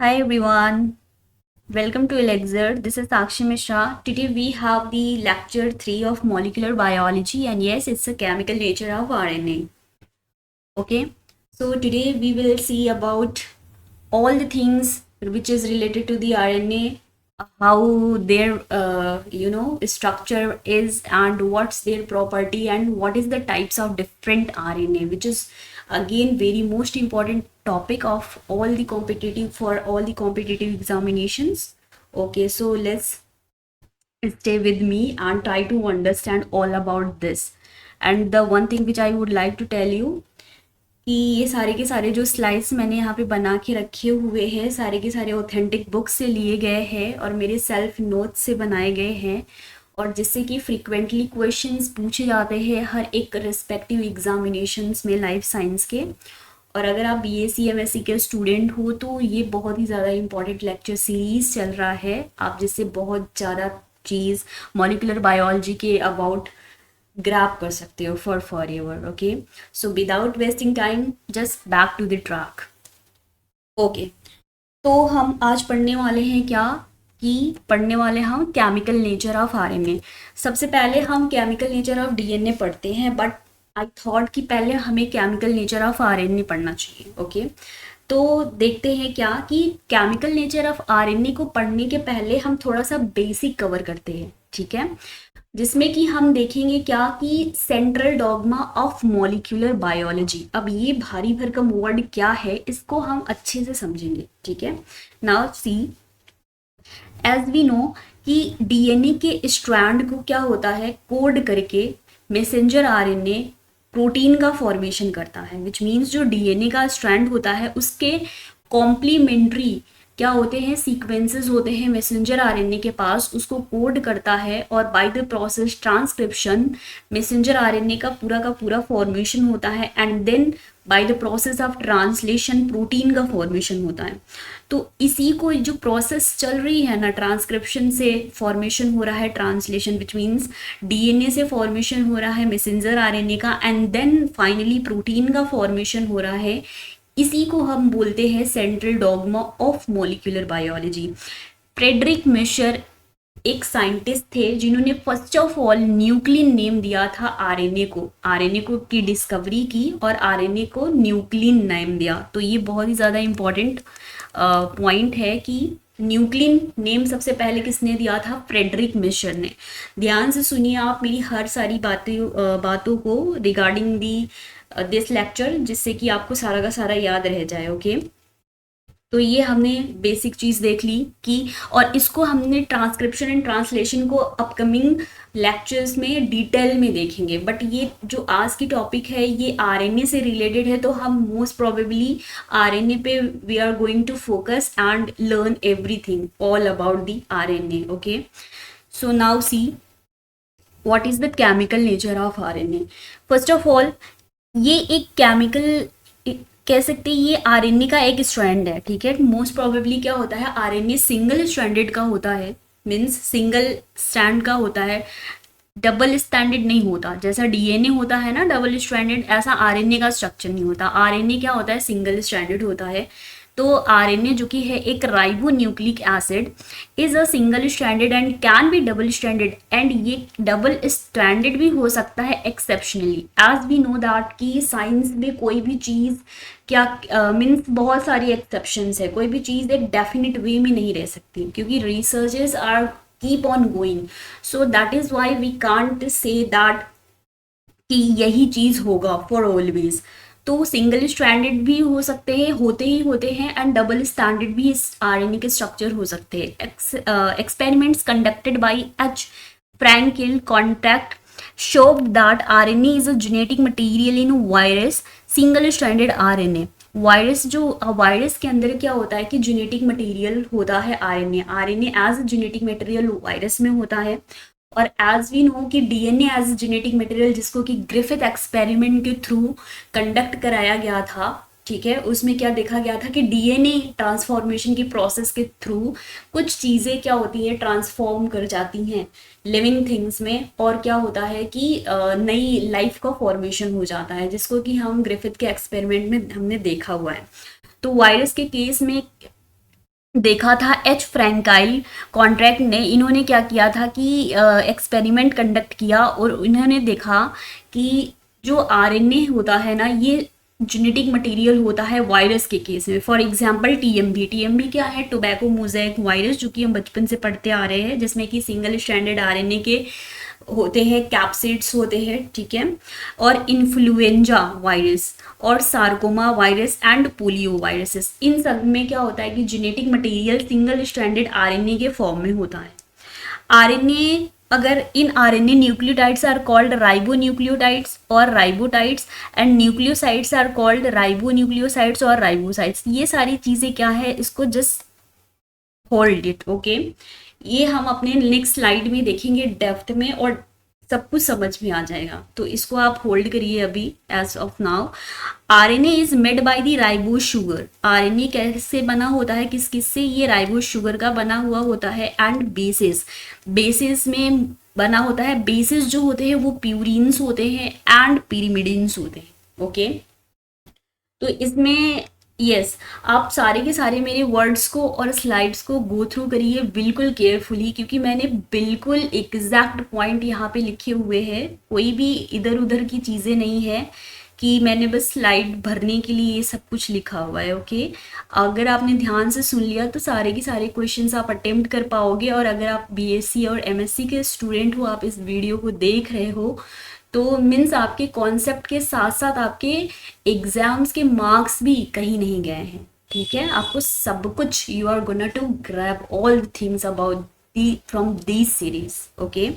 Hi everyone, welcome to Elixir. This is Sakshi Mishra. Today we have the lecture 3 of molecular biology, and yes, it's the chemical nature of RNA. Okay, so today we will see about all the things which is related to the RNA, how their structure is, and what's their property, and what is the types of different RNA, which is again very most important topic of all the competitive for all the competitive examinations. Okay, so let's stay with me and try to understand all about this. And the one thing which I would like to tell you कि ये सारे के सारे जो slides मैंने यहाँ पे बना के रखे हुए हैं सारे के सारे ऑथेंटिक बुक से लिए गए हैं और मेरे सेल्फ नोट्स से बनाए गए हैं और जिससे कि फ्रिक्वेंटली क्वेश्चंस पूछे जाते हैं हर एक रिस्पेक्टिव एग्जामिनेशंस में लाइफ साइंस के। और अगर आप बीएससी एमएससी के स्टूडेंट हो तो ये बहुत ही ज़्यादा इंपॉर्टेंट लेक्चर सीरीज चल रहा है आप जिससे बहुत ज़्यादा चीज़ मॉलिकुलर बायोलॉजी के अबाउट grab कर सकते हो for forever. Okay, so without wasting time, just back to the track. Okay, तो हम आज पढ़ने वाले हैं क्या कि पढ़ने वाले हम केमिकल नेचर ऑफ आरएनए। सबसे पहले हम केमिकल नेचर ऑफ डीएनए पढ़ते हैं बट आई थॉट कि पहले हमें केमिकल नेचर ऑफ आरएनए पढ़ना चाहिए। ओके, तो देखते हैं क्या कि केमिकल नेचर ऑफ आरएनए को पढ़ने के पहले हम थोड़ा सा बेसिक कवर करते हैं। ठीक है, जिसमें कि हम देखेंगे क्या कि central dogma of molecular biology. अब ये भारी भरकम वर्ड क्या है इसको हम अच्छे से समझेंगे। ठीक है, now see as we know कि डीएनए के स्ट्रैंड को क्या होता है कोड करके मैसेंजर आरएनए प्रोटीन का फॉर्मेशन करता है विच मीन्स जो डीएनए का स्ट्रैंड होता है उसके कॉम्प्लीमेंट्री क्या होते हैं सीक्वेंसेस होते हैं मैसेंजर आरएनए के पास उसको कोड करता है और by the process transcription messenger RNA का पूरा फॉर्मेशन होता है and then by the process of translation protein का फॉर्मेशन होता है। तो इसी को जो प्रोसेस चल रही है ना ट्रांसक्रिप्शन से फॉर्मेशन हो रहा है ट्रांसलेशन विच मीन्स डीएनए से फॉर्मेशन हो रहा है मैसेंजर आरएनए का एंड देन फाइनली प्रोटीन का फॉर्मेशन हो रहा है। इसी को हम बोलते हैं central dogma of molecular biology. Friedrich Miescher एक साइंटिस्ट थे जिन्होंने first of all nuclein name दिया था आरएनए को की डिस्कवरी की और आरएनए को न्यूक्लिन नेम दिया। तो ये बहुत ही ज़्यादा इम्पॉर्टेंट पॉइंट है कि न्यूक्लिन नेम सबसे पहले किसने दिया था फ्रेडरिक मिशर ने। ध्यान से सुनिए आप मेरी हर सारी बातों को रिगार्डिंग दी दिस लेक्चर जिससे कि आपको सारा का सारा याद रह जाए। ओके, तो ये हमने बेसिक चीज़ देख ली कि और इसको हमने ट्रांसक्रिप्शन एंड ट्रांसलेशन को अपकमिंग लेक्चर्स में डिटेल में देखेंगे बट ये जो आज की टॉपिक है ये आरएनए से रिलेटेड है तो हम मोस्ट प्रोबेबली आरएनए पे we are going to focus and learn everything all about the RNA. Okay, so now see what is the chemical nature of RNA. First of all ये एक chemical कह सकते हैं ये आरएनए का एक strand है। ठीक है, मोस्ट प्रोबेबली क्या होता है आरएनए सिंगल स्ट्रैंडेड का होता है मीन्स सिंगल स्ट्रैंड का होता है डबल स्टैंडर्ड नहीं होता। जैसा डीएनए होता है ना डबल स्ट्रैंडेड ऐसा आरएनए का स्ट्रक्चर नहीं होता। आरएनए क्या होता है सिंगल स्ट्रैंडेड होता है। तो आरएनए जो कि है एक ribonucleic acid is a single stranded and can be double stranded एंड ये डबल स्ट्रैंडेड भी हो सकता है exceptionally as we know that कि साइंस में कोई भी चीज़ क्या मीन्स बहुत सारी एक्सेप्शंस है। कोई भी चीज़ एक डेफिनेट वे में नहीं रह सकती क्योंकि researches are keep on going so that is why we can't say that कि यही चीज़ होगा फॉर ऑलवेज। तो सिंगल स्ट्रैंडेड भी हो सकते हैं होते हैं एंड डबल स्टैंडर्ड भी इस आरएनए के स्ट्रक्चर हो सकते हैं। Experiments conducted by H Fraenkel Conrat showed that RNA is a genetic material in virus single stranded RNA। Virus जो वायरस के अंदर क्या होता है कि जेनेटिक मटेरियल होता है RNA as genetic material virus में होता है और एज वी नो कि डीएनए एज जेनेटिक मटेरियल जिसको कि ग्रिफिथ एक्सपेरिमेंट के थ्रू कंडक्ट कराया गया था। ठीक है, उसमें क्या देखा गया था कि डीएनए ट्रांसफॉर्मेशन की प्रोसेस के थ्रू कुछ चीज़ें क्या होती हैं ट्रांसफॉर्म कर जाती हैं लिविंग थिंग्स में और क्या होता है कि नई लाइफ का फॉर्मेशन हो जाता है जिसको कि हम ग्रिफिथ के एक्सपेरिमेंट में हमने देखा हुआ है। तो वायरस के केस में देखा था एच फ्रैंकाइल कॉन्ट्रैक्ट ने, इन्होंने क्या किया था कि एक्सपेरिमेंट कंडक्ट किया और इन्होंने देखा कि जो आरएनए होता है ना, ये जेनेटिक मटेरियल होता है वायरस के केस में। फॉर एग्जांपल टीएमबी, टीएमबी क्या है, टोबैको मोज़ेक वायरस, जो कि हम बचपन से पढ़ते आ रहे हैं, जिसमें कि सिंगल स्ट्रैंडेड आरएनए के होते हैं, कैप्सिड्स होते हैं, ठीक है। और इन्फ्लुएंजा वायरस और sarcoma virus and polio viruses, इन सब में क्या होता है कि genetic material single stranded RNA के फॉर्म में होता है। आरएनए, अगर इन RNA nucleotides are called ribonucleotides और ribotides, and nucleosides are called ribonucleosides और राइबोसाइड्स। ये सारी चीज़ें क्या है, इसको जस्ट होल्ड इट, ओके। ये हम अपने नेक्स्ट स्लाइड में देखेंगे डेप्थ में और सब कुछ समझ में आ जाएगा, तो इसको आप होल्ड करिए अभी as of now. RNA is made by the ribose sugar. RNA कैसे बना होता है, किस किस से, ये राइबोज शुगर का बना हुआ होता है। एंड बेसिस, बेसिस में बना होता है। बेसिस जो होते हैं वो प्यूरिन्स होते हैं एंड पिरिमिडिन्स होते हैं, ओके। तो इसमें यस, आप सारे के सारे मेरे वर्ड्स को और स्लाइड्स को गो थ्रू करिए बिल्कुल केयरफुली, क्योंकि मैंने बिल्कुल एग्जैक्ट पॉइंट यहाँ पे लिखे हुए हैं, कोई भी इधर उधर की चीज़ें नहीं है कि मैंने बस स्लाइड भरने के लिए ये सब कुछ लिखा हुआ है, ओके। अगर आपने ध्यान से सुन लिया तो सारे के सारे क्वेश्चंस आप अटेम्प्ट कर पाओगे। और अगर आप बीएससी और एमएससी के स्टूडेंट हो, आप इस वीडियो को देख रहे हो, तो मीन्स आपके कॉन्सेप्ट के साथ साथ आपके एग्जाम्स के मार्क्स भी कहीं नहीं गए हैं, ठीक है। आपको सब कुछ, you are gonna to grab all the things about the from this series, okay.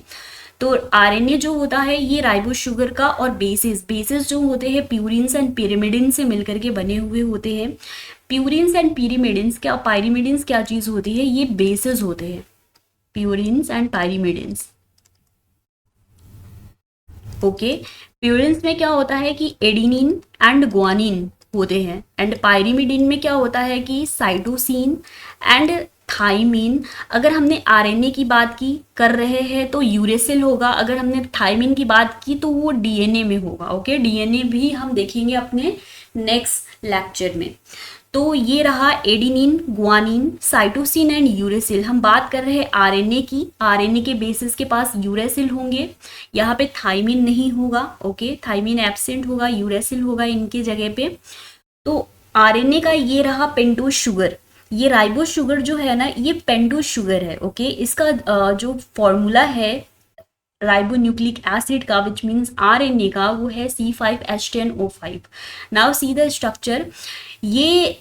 तो आरएनए जो होता है ये राइबोज शुगर का, और बेसिस, बेसिस जो होते हैं प्यूरिन्स एंड पिरिमिडिन से मिलकर के बने हुए होते हैं। प्यूरिन्स एंड पिरिमिडिन्स क्या, पायरिमिडिन्स क्या चीज़ होती है, ये बेसिस होते हैं, purines and pyrimidines, okay. Purines में क्या होता है कि एडिनिन एंड ग्वानिन होते हैं, एंड पायरिमिडिन में क्या होता है कि साइटोसिन एंड थाइमिन। अगर हमने आरएनए की बात की कर रहे हैं तो यूरेसिल होगा, अगर हमने थाइमिन की बात की तो वो डीएनए में होगा, ओके। डीएनए भी हम देखेंगे अपने नेक्स्ट लेक्चर में। तो ये रहा adenine, guanine, cytosine and uracil. हम बात कर रहे हैं आरएनए की, आरएनए के बेसिस के पास यूरेसिल होंगे, यहाँ पे थाइमिन नहीं होगा, ओके। थाइमिन एब्सेंट होगा, यूरेसिल होगा इनके जगह पे। तो आरएनए का ये रहा पेंटोज शुगर। ये राइबोज शुगर जो है ना, ये पेंटोज शुगर है, ओके। इसका जो फॉर्मूला है राइबोन्यूक्लिक एसिड का, विच मीन्स आरएनए का, वो है C5H10O5। Now see the structure. ये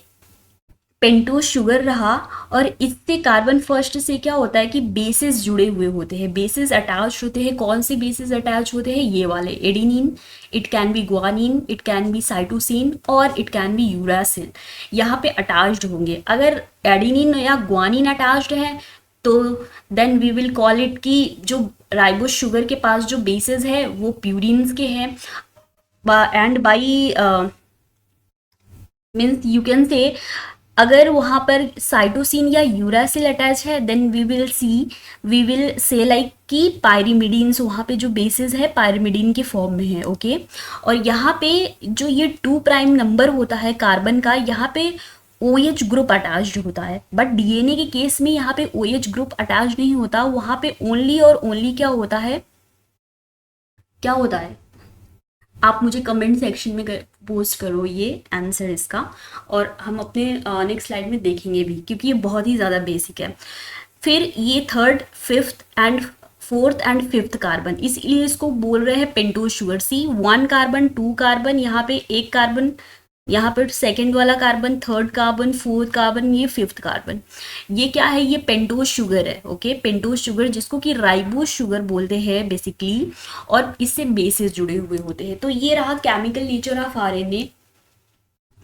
पेंटोज शुगर रहा, और इससे कार्बन फर्स्ट से क्या होता है कि बेसिस जुड़े हुए होते हैं, बेसिस अटैच होते हैं। कौन से बेसिस अटैच होते हैं, ये वाले, adenine, it can be guanine, it can be cytosine और इट कैन बी यूरासिल, यहाँ पे अटैच्ड होंगे। अगर एडिनिन या ग्वानिन अटैच्ड है तो then we will call it कि जो राइबोज शुगर के पास जो बेसिस है वो प्यूरिन्स के हैं। And by means you can say, अगर वहाँ पर साइटोसिन या यूरासिल अटैच है then we will say like कि पायरिमिडीन्स वहाँ पे जो बेसिस है पायरिमिडीन के फॉर्म में है, ओके। और यहाँ पे जो ये 2 प्राइम नंबर होता है कार्बन का, यहाँ पे OH ग्रुप अटैच्ड होता है। बट डीएनए के केस में यहाँ पे OH ग्रुप अटैच नहीं होता, वहाँ पे ओनली और ओनली क्या होता है, क्या होता है, आप मुझे कमेंट सेक्शन में पोस्ट करो ये आंसर इसका, और हम अपने नेक्स्ट स्लाइड में देखेंगे भी, क्योंकि ये बहुत ही ज़्यादा बेसिक है। फिर ये 3rd, 5th and 4th and 5th carbon, इसलिए इसको बोल रहे हैं पेंटोज शुगर। सी 1 कार्बन, 2 कार्बन, यहाँ पे 1 कार्बन, यहाँ पर सेकेंड वाला carbon, 3rd carbon, 4th carbon, ये 5th कार्बन। ये क्या है, ये पेंटोज शुगर है, ओके। पेंटोज शुगर जिसको कि राइबोज शुगर बोलते हैं बेसिकली, और इससे बेसिस जुड़े हुए होते हैं। तो ये रहा केमिकल नेचर ऑफ आरएनए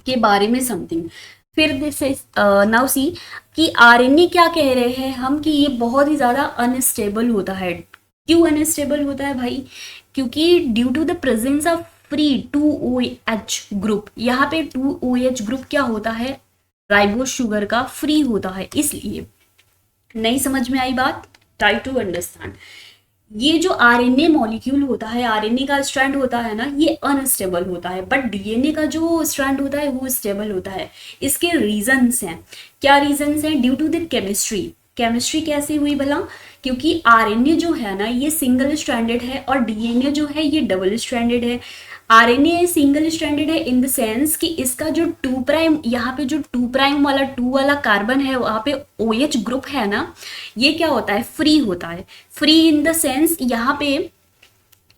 के बारे में समथिंग। फिर दिस इज नाउ सी कि आरएनए क्या कह रहे हैं हम कि ये बहुत ही ज़्यादा अनस्टेबल होता है। क्यों अनस्टेबल होता है भाई, क्योंकि due to the presence of free 2OH group, यहाँ पे 2OH ग्रुप क्या होता है, राइबोज शुगर का फ्री होता है, इसलिए। नहीं समझ में आई बात, ट्राई टू अंडरस्टैंड। ये जो आरएनए मॉलिक्यूल होता है, आरएनए का स्ट्रैंड होता है ना, ये अनस्टेबल होता है, बट डीएनए का जो स्ट्रैंड होता है वो स्टेबल होता है। इसके रीजंस हैं, क्या रीजंस हैं? Due to the chemistry. Chemistry कैसे हुई भला? क्योंकि आरएनए जो है ना ये सिंगल स्ट्रैंडेड है और डीएनए जो है ये डबल स्ट्रैंडेड है। आरएनए सिंगल स्ट्रैंडेड है इन द सेंस कि इसका जो 2' यहाँ पे जो 2' वाला 2 वाला कार्बन है वहाँ पे OH ग्रुप है ना, ये क्या होता है? फ्री होता है। फ्री इन द सेंस यहाँ पे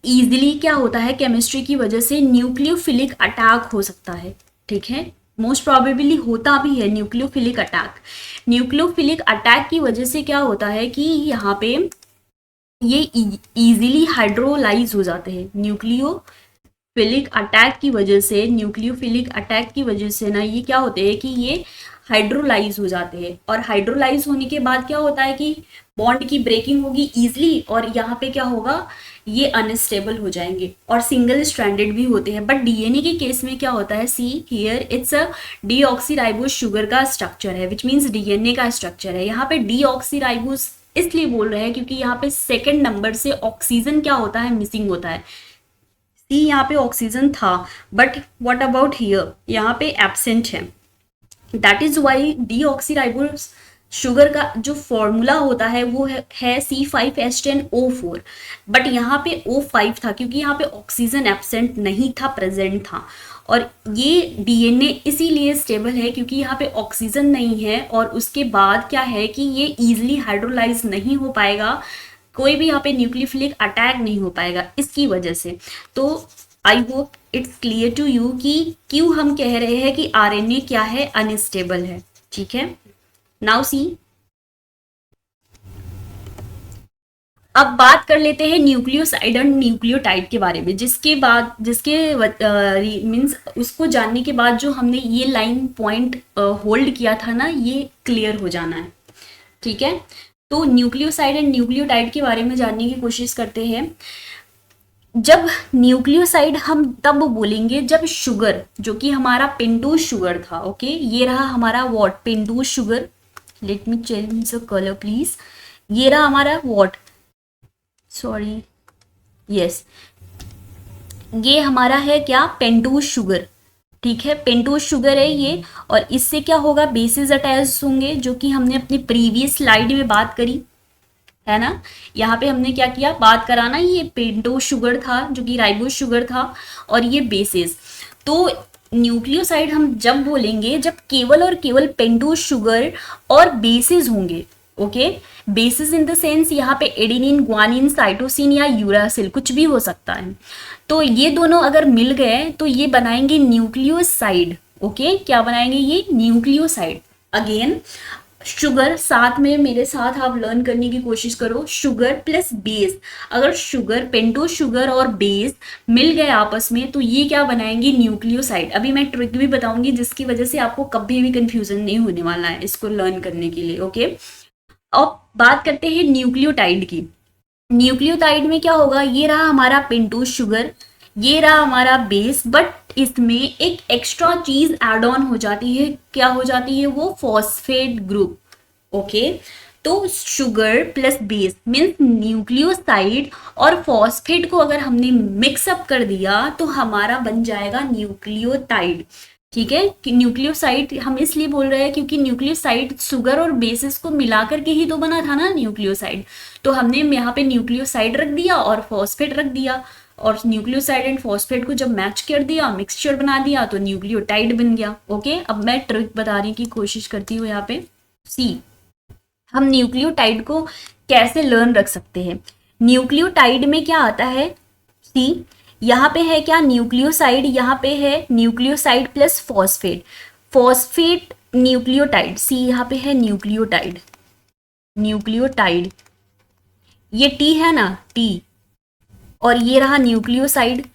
इजीली क्या होता है, केमिस्ट्री की वजह से न्यूक्लियोफिलिक अटैक हो सकता है। ठीक है, मोस्ट प्रोबेबली होता भी है न्यूक्लियोफिलिक अटैक। न्यूक्लियोफिलिक अटैक की वजह से क्या होता है कि यहाँ पे ये इजीली हाइड्रोलाइज हो जाते हैं। न्यूक्लियोफिलिक अटैक की वजह से, न्यूक्लियोफिलिक अटैक की वजह से ना ये क्या होते हैं कि ये हाइड्रोलाइज हो जाते हैं। और हाइड्रोलाइज होने के बाद क्या होता है कि बॉन्ड की ब्रेकिंग होगी इजीली, और यहाँ पे क्या होगा, ये अनस्टेबल हो जाएंगे और सिंगल स्ट्रैंडेड भी होते हैं। बट डीएनए के केस में क्या होता है, see here it's a deoxyribose sugar का स्ट्रक्चर है, विच मीन्स डीएनए का स्ट्रक्चर है। यहाँ पे डीऑक्सीराइबोस इसलिए बोल रहे हैं क्योंकि यहाँ पे सेकेंड नंबर से ऑक्सीजन क्या होता है, मिसिंग होता है। सी यहाँ पे ऑक्सीजन था, बट व्हाट अबाउट हियर, यहाँ पे एब्सेंट है। That is why deoxyribose sugar का जो फॉर्मूला होता है वो है C5H10O4, बट यहाँ पे O5 था क्योंकि यहाँ पे ऑक्सीजन एब्सेंट नहीं था, प्रेजेंट था। और ये डीएनए इसीलिए स्टेबल है क्योंकि यहाँ पे ऑक्सीजन नहीं है, और उसके बाद क्या है कि ये इजीली हाइड्रोलाइज नहीं हो पाएगा, कोई भी यहाँ पे न्यूक्लियोफिलिक अटैक नहीं हो पाएगा इसकी वजह से। तो I hope it's clear to you कि क्यों हम कह रहे हैं कि आरएनए क्या है, अनस्टेबल है। ठीक है, नाउ सी, अब बात कर लेते हैं न्यूक्लियोसाइड एंड न्यूक्लियोटाइड के बारे में, जिसके मीन्स उसको जानने के बाद जो हमने ये लाइन पॉइंट होल्ड किया था ना, ये क्लियर हो जाना है। ठीक है, तो न्यूक्लियोसाइड एंड न्यूक्लियोटाइड के बारे में जानने की कोशिश करते हैं। जब न्यूक्लियोसाइड हम तब बोलेंगे जब शुगर, जो कि हमारा पेंटोज शुगर था, ओके, ये रहा हमारा what, pentose sugar. Let me change the colour please. ये रहा हमारा वॉट, सॉरी, यस, ये हमारा है क्या, पेंटोज शुगर। ठीक है, पेंटोज शुगर है ये, और इससे क्या होगा, बेसिस अटैच होंगे, जो कि हमने अपनी प्रीवियस स्लाइड में बात करी है ना। यहाँ पे हमने क्या किया, बात कराना, ये पेंटोज शुगर था जो कि राइबोज शुगर था, और ये बेसिस। तो न्यूक्लियोसाइड हम जब बोलेंगे जब केवल और केवल पेंटोज शुगर और बेसिस होंगे। Okay, basis in the sense यहाँ पे एडेनिन, ग्वानिन, साइटोसिन या यूरासिल कुछ भी हो सकता है। तो ये दोनों अगर मिल गए तो ये बनाएंगे न्यूक्लियोसाइड। ओके, क्या बनाएंगे, ये न्यूक्लियोसाइड। अगेन शुगर, साथ में मेरे साथ आप लर्न करने की कोशिश करो, शुगर प्लस बेस। अगर शुगर, पेंटोज शुगर और बेस मिल गए आपस में तो ये क्या बनाएंगे, न्यूक्लियोसाइड। अभी मैं ट्रिक भी बताऊंगी जिसकी वजह से आपको कभी भी कंफ्यूजन नहीं होने वाला है इसको लर्न करने के लिए। ओके, अब बात करते हैं न्यूक्लियोटाइड की। न्यूक्लियोटाइड में क्या होगा, ये रहा हमारा पेंटोज शुगर, ये रहा हमारा बेस, बट इसमें एक एक्स्ट्रा चीज एड ऑन हो जाती है। क्या हो जाती है वो, फॉस्फेट ग्रुप। ओके, तो sugar plus base means nucleoside और फॉस्फेट को अगर हमने मिक्सअप कर दिया तो हमारा बन जाएगा न्यूक्लियोटाइड। ठीक है, कि न्यूक्लियोसाइड हम इसलिए बोल रहे हैं क्योंकि न्यूक्लियोसाइड शुगर और बेसिस को मिलाकर के ही तो बना था ना न्यूक्लियोसाइड। तो हमने यहाँ पे न्यूक्लियोसाइड रख दिया और फॉस्फेट रख दिया, और न्यूक्लियोसाइड एंड फॉस्फेट को जब मैच कर दिया, मिक्सचर बना दिया, तो न्यूक्लियोटाइड बन गया। ओके, अब मैं ट्रिक बताने की कोशिश करती हूँ यहाँ पे। सी, हम न्यूक्लियोटाइड को कैसे लर्न रख सकते हैं। न्यूक्लियोटाइड में क्या आता है, सी, यहाँ पे है क्या, न्यूक्लियोसाइड, यहाँ पे है nucleoside plus phosphate, phosphate nucleotide. See, यहाँ पे है न्यूक्लियोटाइड, न्यूक्लियोटाइड, ये टी है ना, टी, और ये रहा न्यूक्लियोसाइड।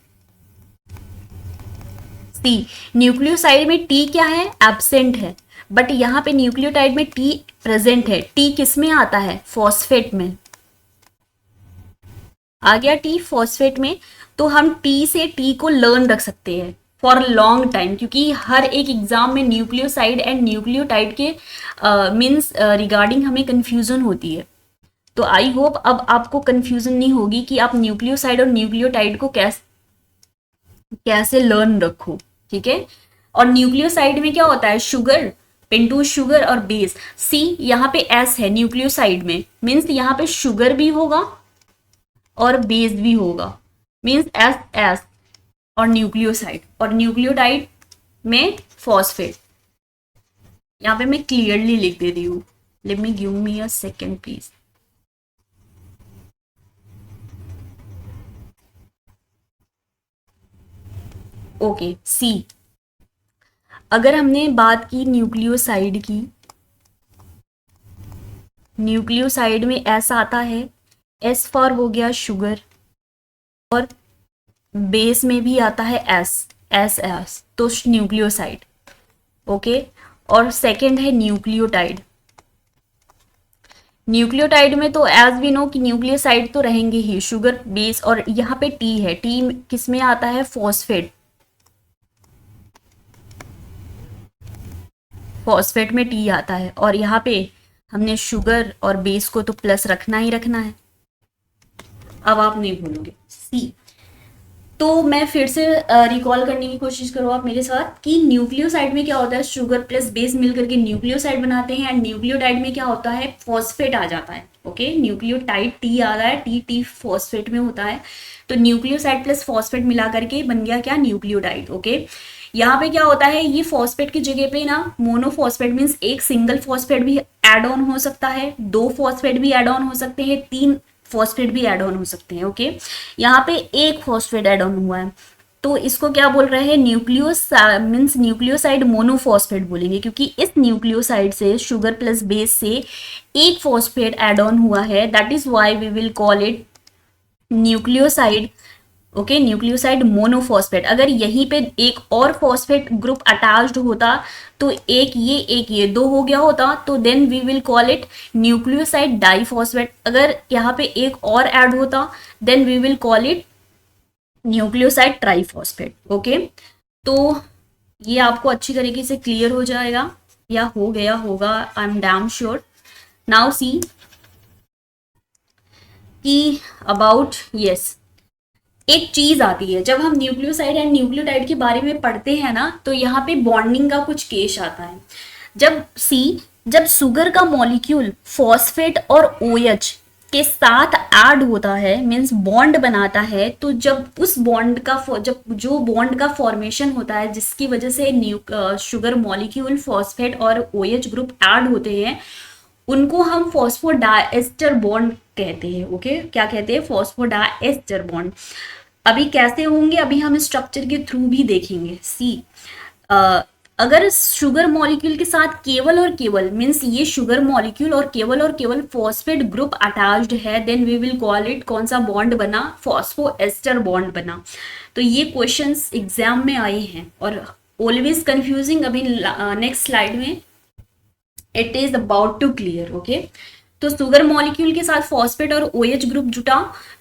सी, न्यूक्लियोसाइड में टी क्या है, एब्सेंट है, बट यहाँ पे न्यूक्लियोटाइड में टी प्रेजेंट है। टी किस में आता है, फॉस्फेट में। आ गया टी फॉस्फेट में, तो हम टी से टी को लर्न रख सकते हैं फॉर लॉन्ग टाइम, क्योंकि हर एक एग्जाम में न्यूक्लियोसाइड एंड न्यूक्लियोटाइड के मीन्स रिगार्डिंग हमें कंफ्यूजन होती है। तो आई होप अब आपको कंफ्यूजन नहीं होगी कि आप न्यूक्लियोसाइड और न्यूक्लियोटाइड को कैसे लर्न रखो, ठीक है। और न्यूक्लियोसाइड में क्या होता है, शुगर, पेंटोज शुगर और बेस। सी यहाँ पे एस है न्यूक्लियोसाइड में, मीन्स यहाँ पे शुगर भी होगा और बेस भी होगा, मीन्स एस एस और न्यूक्लियोसाइड। और न्यूक्लियोटाइड में फॉस्फेट। यहाँ पे मैं क्लियरली लिख दे रही हूँ, let me give me a second please. Okay see, अगर हमने बात की न्यूक्लियोसाइड की, न्यूक्लियोसाइड में एस आता है, एस फॉर हो गया शुगर, और बेस में भी आता है एस, एस एस, तो न्यूक्लियोसाइड। ओके, और सेकंड है न्यूक्लियोटाइड। न्यूक्लियोटाइड में तो एज वी नो कि न्यूक्लियोसाइड तो रहेंगे ही, शुगर बेस, और यहाँ पे टी है, टी किस में आता है, फॉस्फेट, फॉस्फेट में टी आता है। और यहाँ पे हमने शुगर और बेस को तो प्लस रखना ही रखना है, अब आप नहीं भूलोगे। सी, तो मैं फिर से रिकॉल करने की कोशिश करो आप मेरे साथ कि न्यूक्लियोसाइड में क्या होता है, शुगर प्लस बेस मिलकर के न्यूक्लियोसाइड बनाते हैं, एंड न्यूक्लियोटाइड में क्या होता है, फॉस्फेट आ जाता है। ओके, न्यूक्लियोटाइड टी आ रहा है, टी टी फॉस्फेट में होता है, तो न्यूक्लियोसाइड प्लस फॉस्फेट मिला करके बन गया क्या, न्यूक्लियोटाइड। ओके, यहाँ पे क्या होता है, ये फॉस्फेट की जगह पे ना मोनोफॉस्फेट मीन्स एक सिंगल फॉस्फेट भी एड ऑन हो सकता है, दो फॉस्फेट भी एड ऑन हो सकते हैं, तीन फॉस्फेट भी एड ऑन हो सकते हैं। ओके, यहाँ पे एक फॉस्फेट एड ऑन हुआ है, तो इसको क्या बोल रहे हैं, मीन्स न्यूक्लियोसाइड मोनोफॉस्फेट बोलेंगे, क्योंकि इस न्यूक्लियोसाइड से, शुगर प्लस बेस से एक फॉस्फेट एड ऑन हुआ है, that is why we will call it nucleoside. Okay, nucleoside monophosphate. अगर यहीं पे एक और फॉस्फेट ग्रुप अटैच्ड होता, तो एक ये दो हो गया होता, तो then we will call it nucleoside diphosphate. अगर यहाँ पे एक और ऐड होता, then we will call it nucleoside triphosphate. Okay, तो ये आपको अच्छी तरीके से क्लियर हो जाएगा या हो गया होगा, I am damn sure. Now see कि अबाउट यस, एक चीज आती है जब हम न्यूक्लियोसाइड एंड न्यूक्लियोटाइड के बारे में पढ़ते हैं ना, तो यहाँ पे बॉन्डिंग का कुछ केस आता है। जब शुगर का मॉलिक्यूल फॉस्फेट और OH के साथ ऐड होता है, मीन्स बॉन्ड बनाता है, तो जब उस बॉन्ड का जब जो बॉन्ड का फॉर्मेशन होता है, जिसकी वजह से शुगर मॉलिक्यूल फॉस्फेट और OH ग्रुप ऐड होते हैं, उनको हम फॉस्फोडाएस्टर बॉन्ड कहते हैं। ओके, क्या कहते हैं, फॉस्फोडाएस्टर बॉन्ड। अभी कैसे होंगे, अभी हम स्ट्रक्चर के थ्रू भी देखेंगे। सी, अगर शुगर मॉलिक्यूल के साथ केवल और केवल, मीन्स ये शुगर मॉलिक्यूल और केवल फॉस्फेट ग्रुप अटैच्ड है, then we will call it, कौन सा बॉन्ड बना, फॉस्फोएस्टर बॉन्ड बना। तो ये क्वेश्चंस एग्जाम में आए हैं और ऑलवेज कंफ्यूजिंग। अभी नेक्स्ट स्लाइड में it is about to clear. Okay, तो शुगर मॉलिक्यूल के साथ फॉस्फेट और OH ग्रुप जुटा,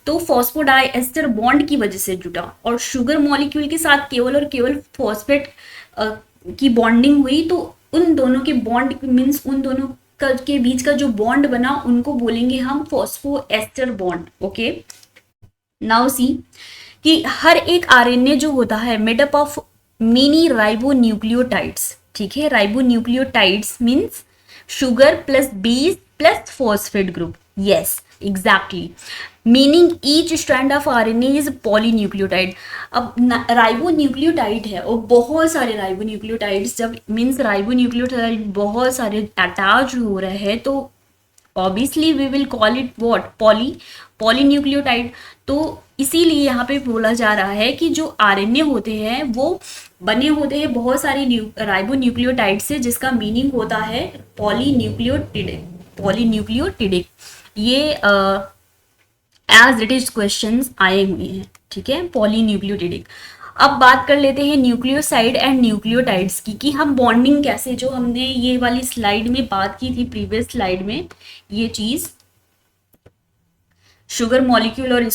तो फॉस्फोडाइएस्टर बॉन्ड की वजह से जुटा, और शुगर मॉलिक्यूल के साथ केवल और केवल फॉस्फेट की बॉन्डिंग हुई, तो उन दोनों के बॉन्ड मीन्स उन दोनों के बीच का जो बॉन्ड बना, उनको बोलेंगे हम फॉस्फोएस्टर बॉन्ड। ओके, नाउ सी कि हर एक RNA जो होता है मेडअप ऑफ मिनी राइबोन्यूक्लियोटाइड्स। ठीक है, ribonucleotides means sugar plus base plus phosphate group. Yes, exactly, meaning each strand of RNA is polynucleotide. अब राइबोन्यूक्लियोटाइड है और बहुत सारे राइबोन्यूक्लियोटाइड्स, जब मीन्स राइबोन्यूक्लियोटाइड बहुत सारे अटैच हो रहे हैं, तो obviously we will call it what, polynucleotide. तो इसीलिए यहाँ पे बोला जा रहा है कि जो RNA होते हैं वो बने होते हैं बहुत सारे राइबोन्यूक्लियोटाइड से, जिसका मीनिंग होता है पॉलीन्यूक्लियोटिडिक। पॉलीन्यूक्लियोटिडिक ये एज इट इज क्वेश्चंस आए हुए हैं। ठीक है, पॉलीन्यूक्लियोटिडिक। अब बात कर लेते हैं न्यूक्लियोसाइड एंड न्यूक्लियोटाइड्स की, कि हम बॉन्डिंग कैसे, जो हमने ये वाली स्लाइड में बात की थी, प्रीवियस स्लाइड में, ये चीज शुगर मॉलिक्यूल और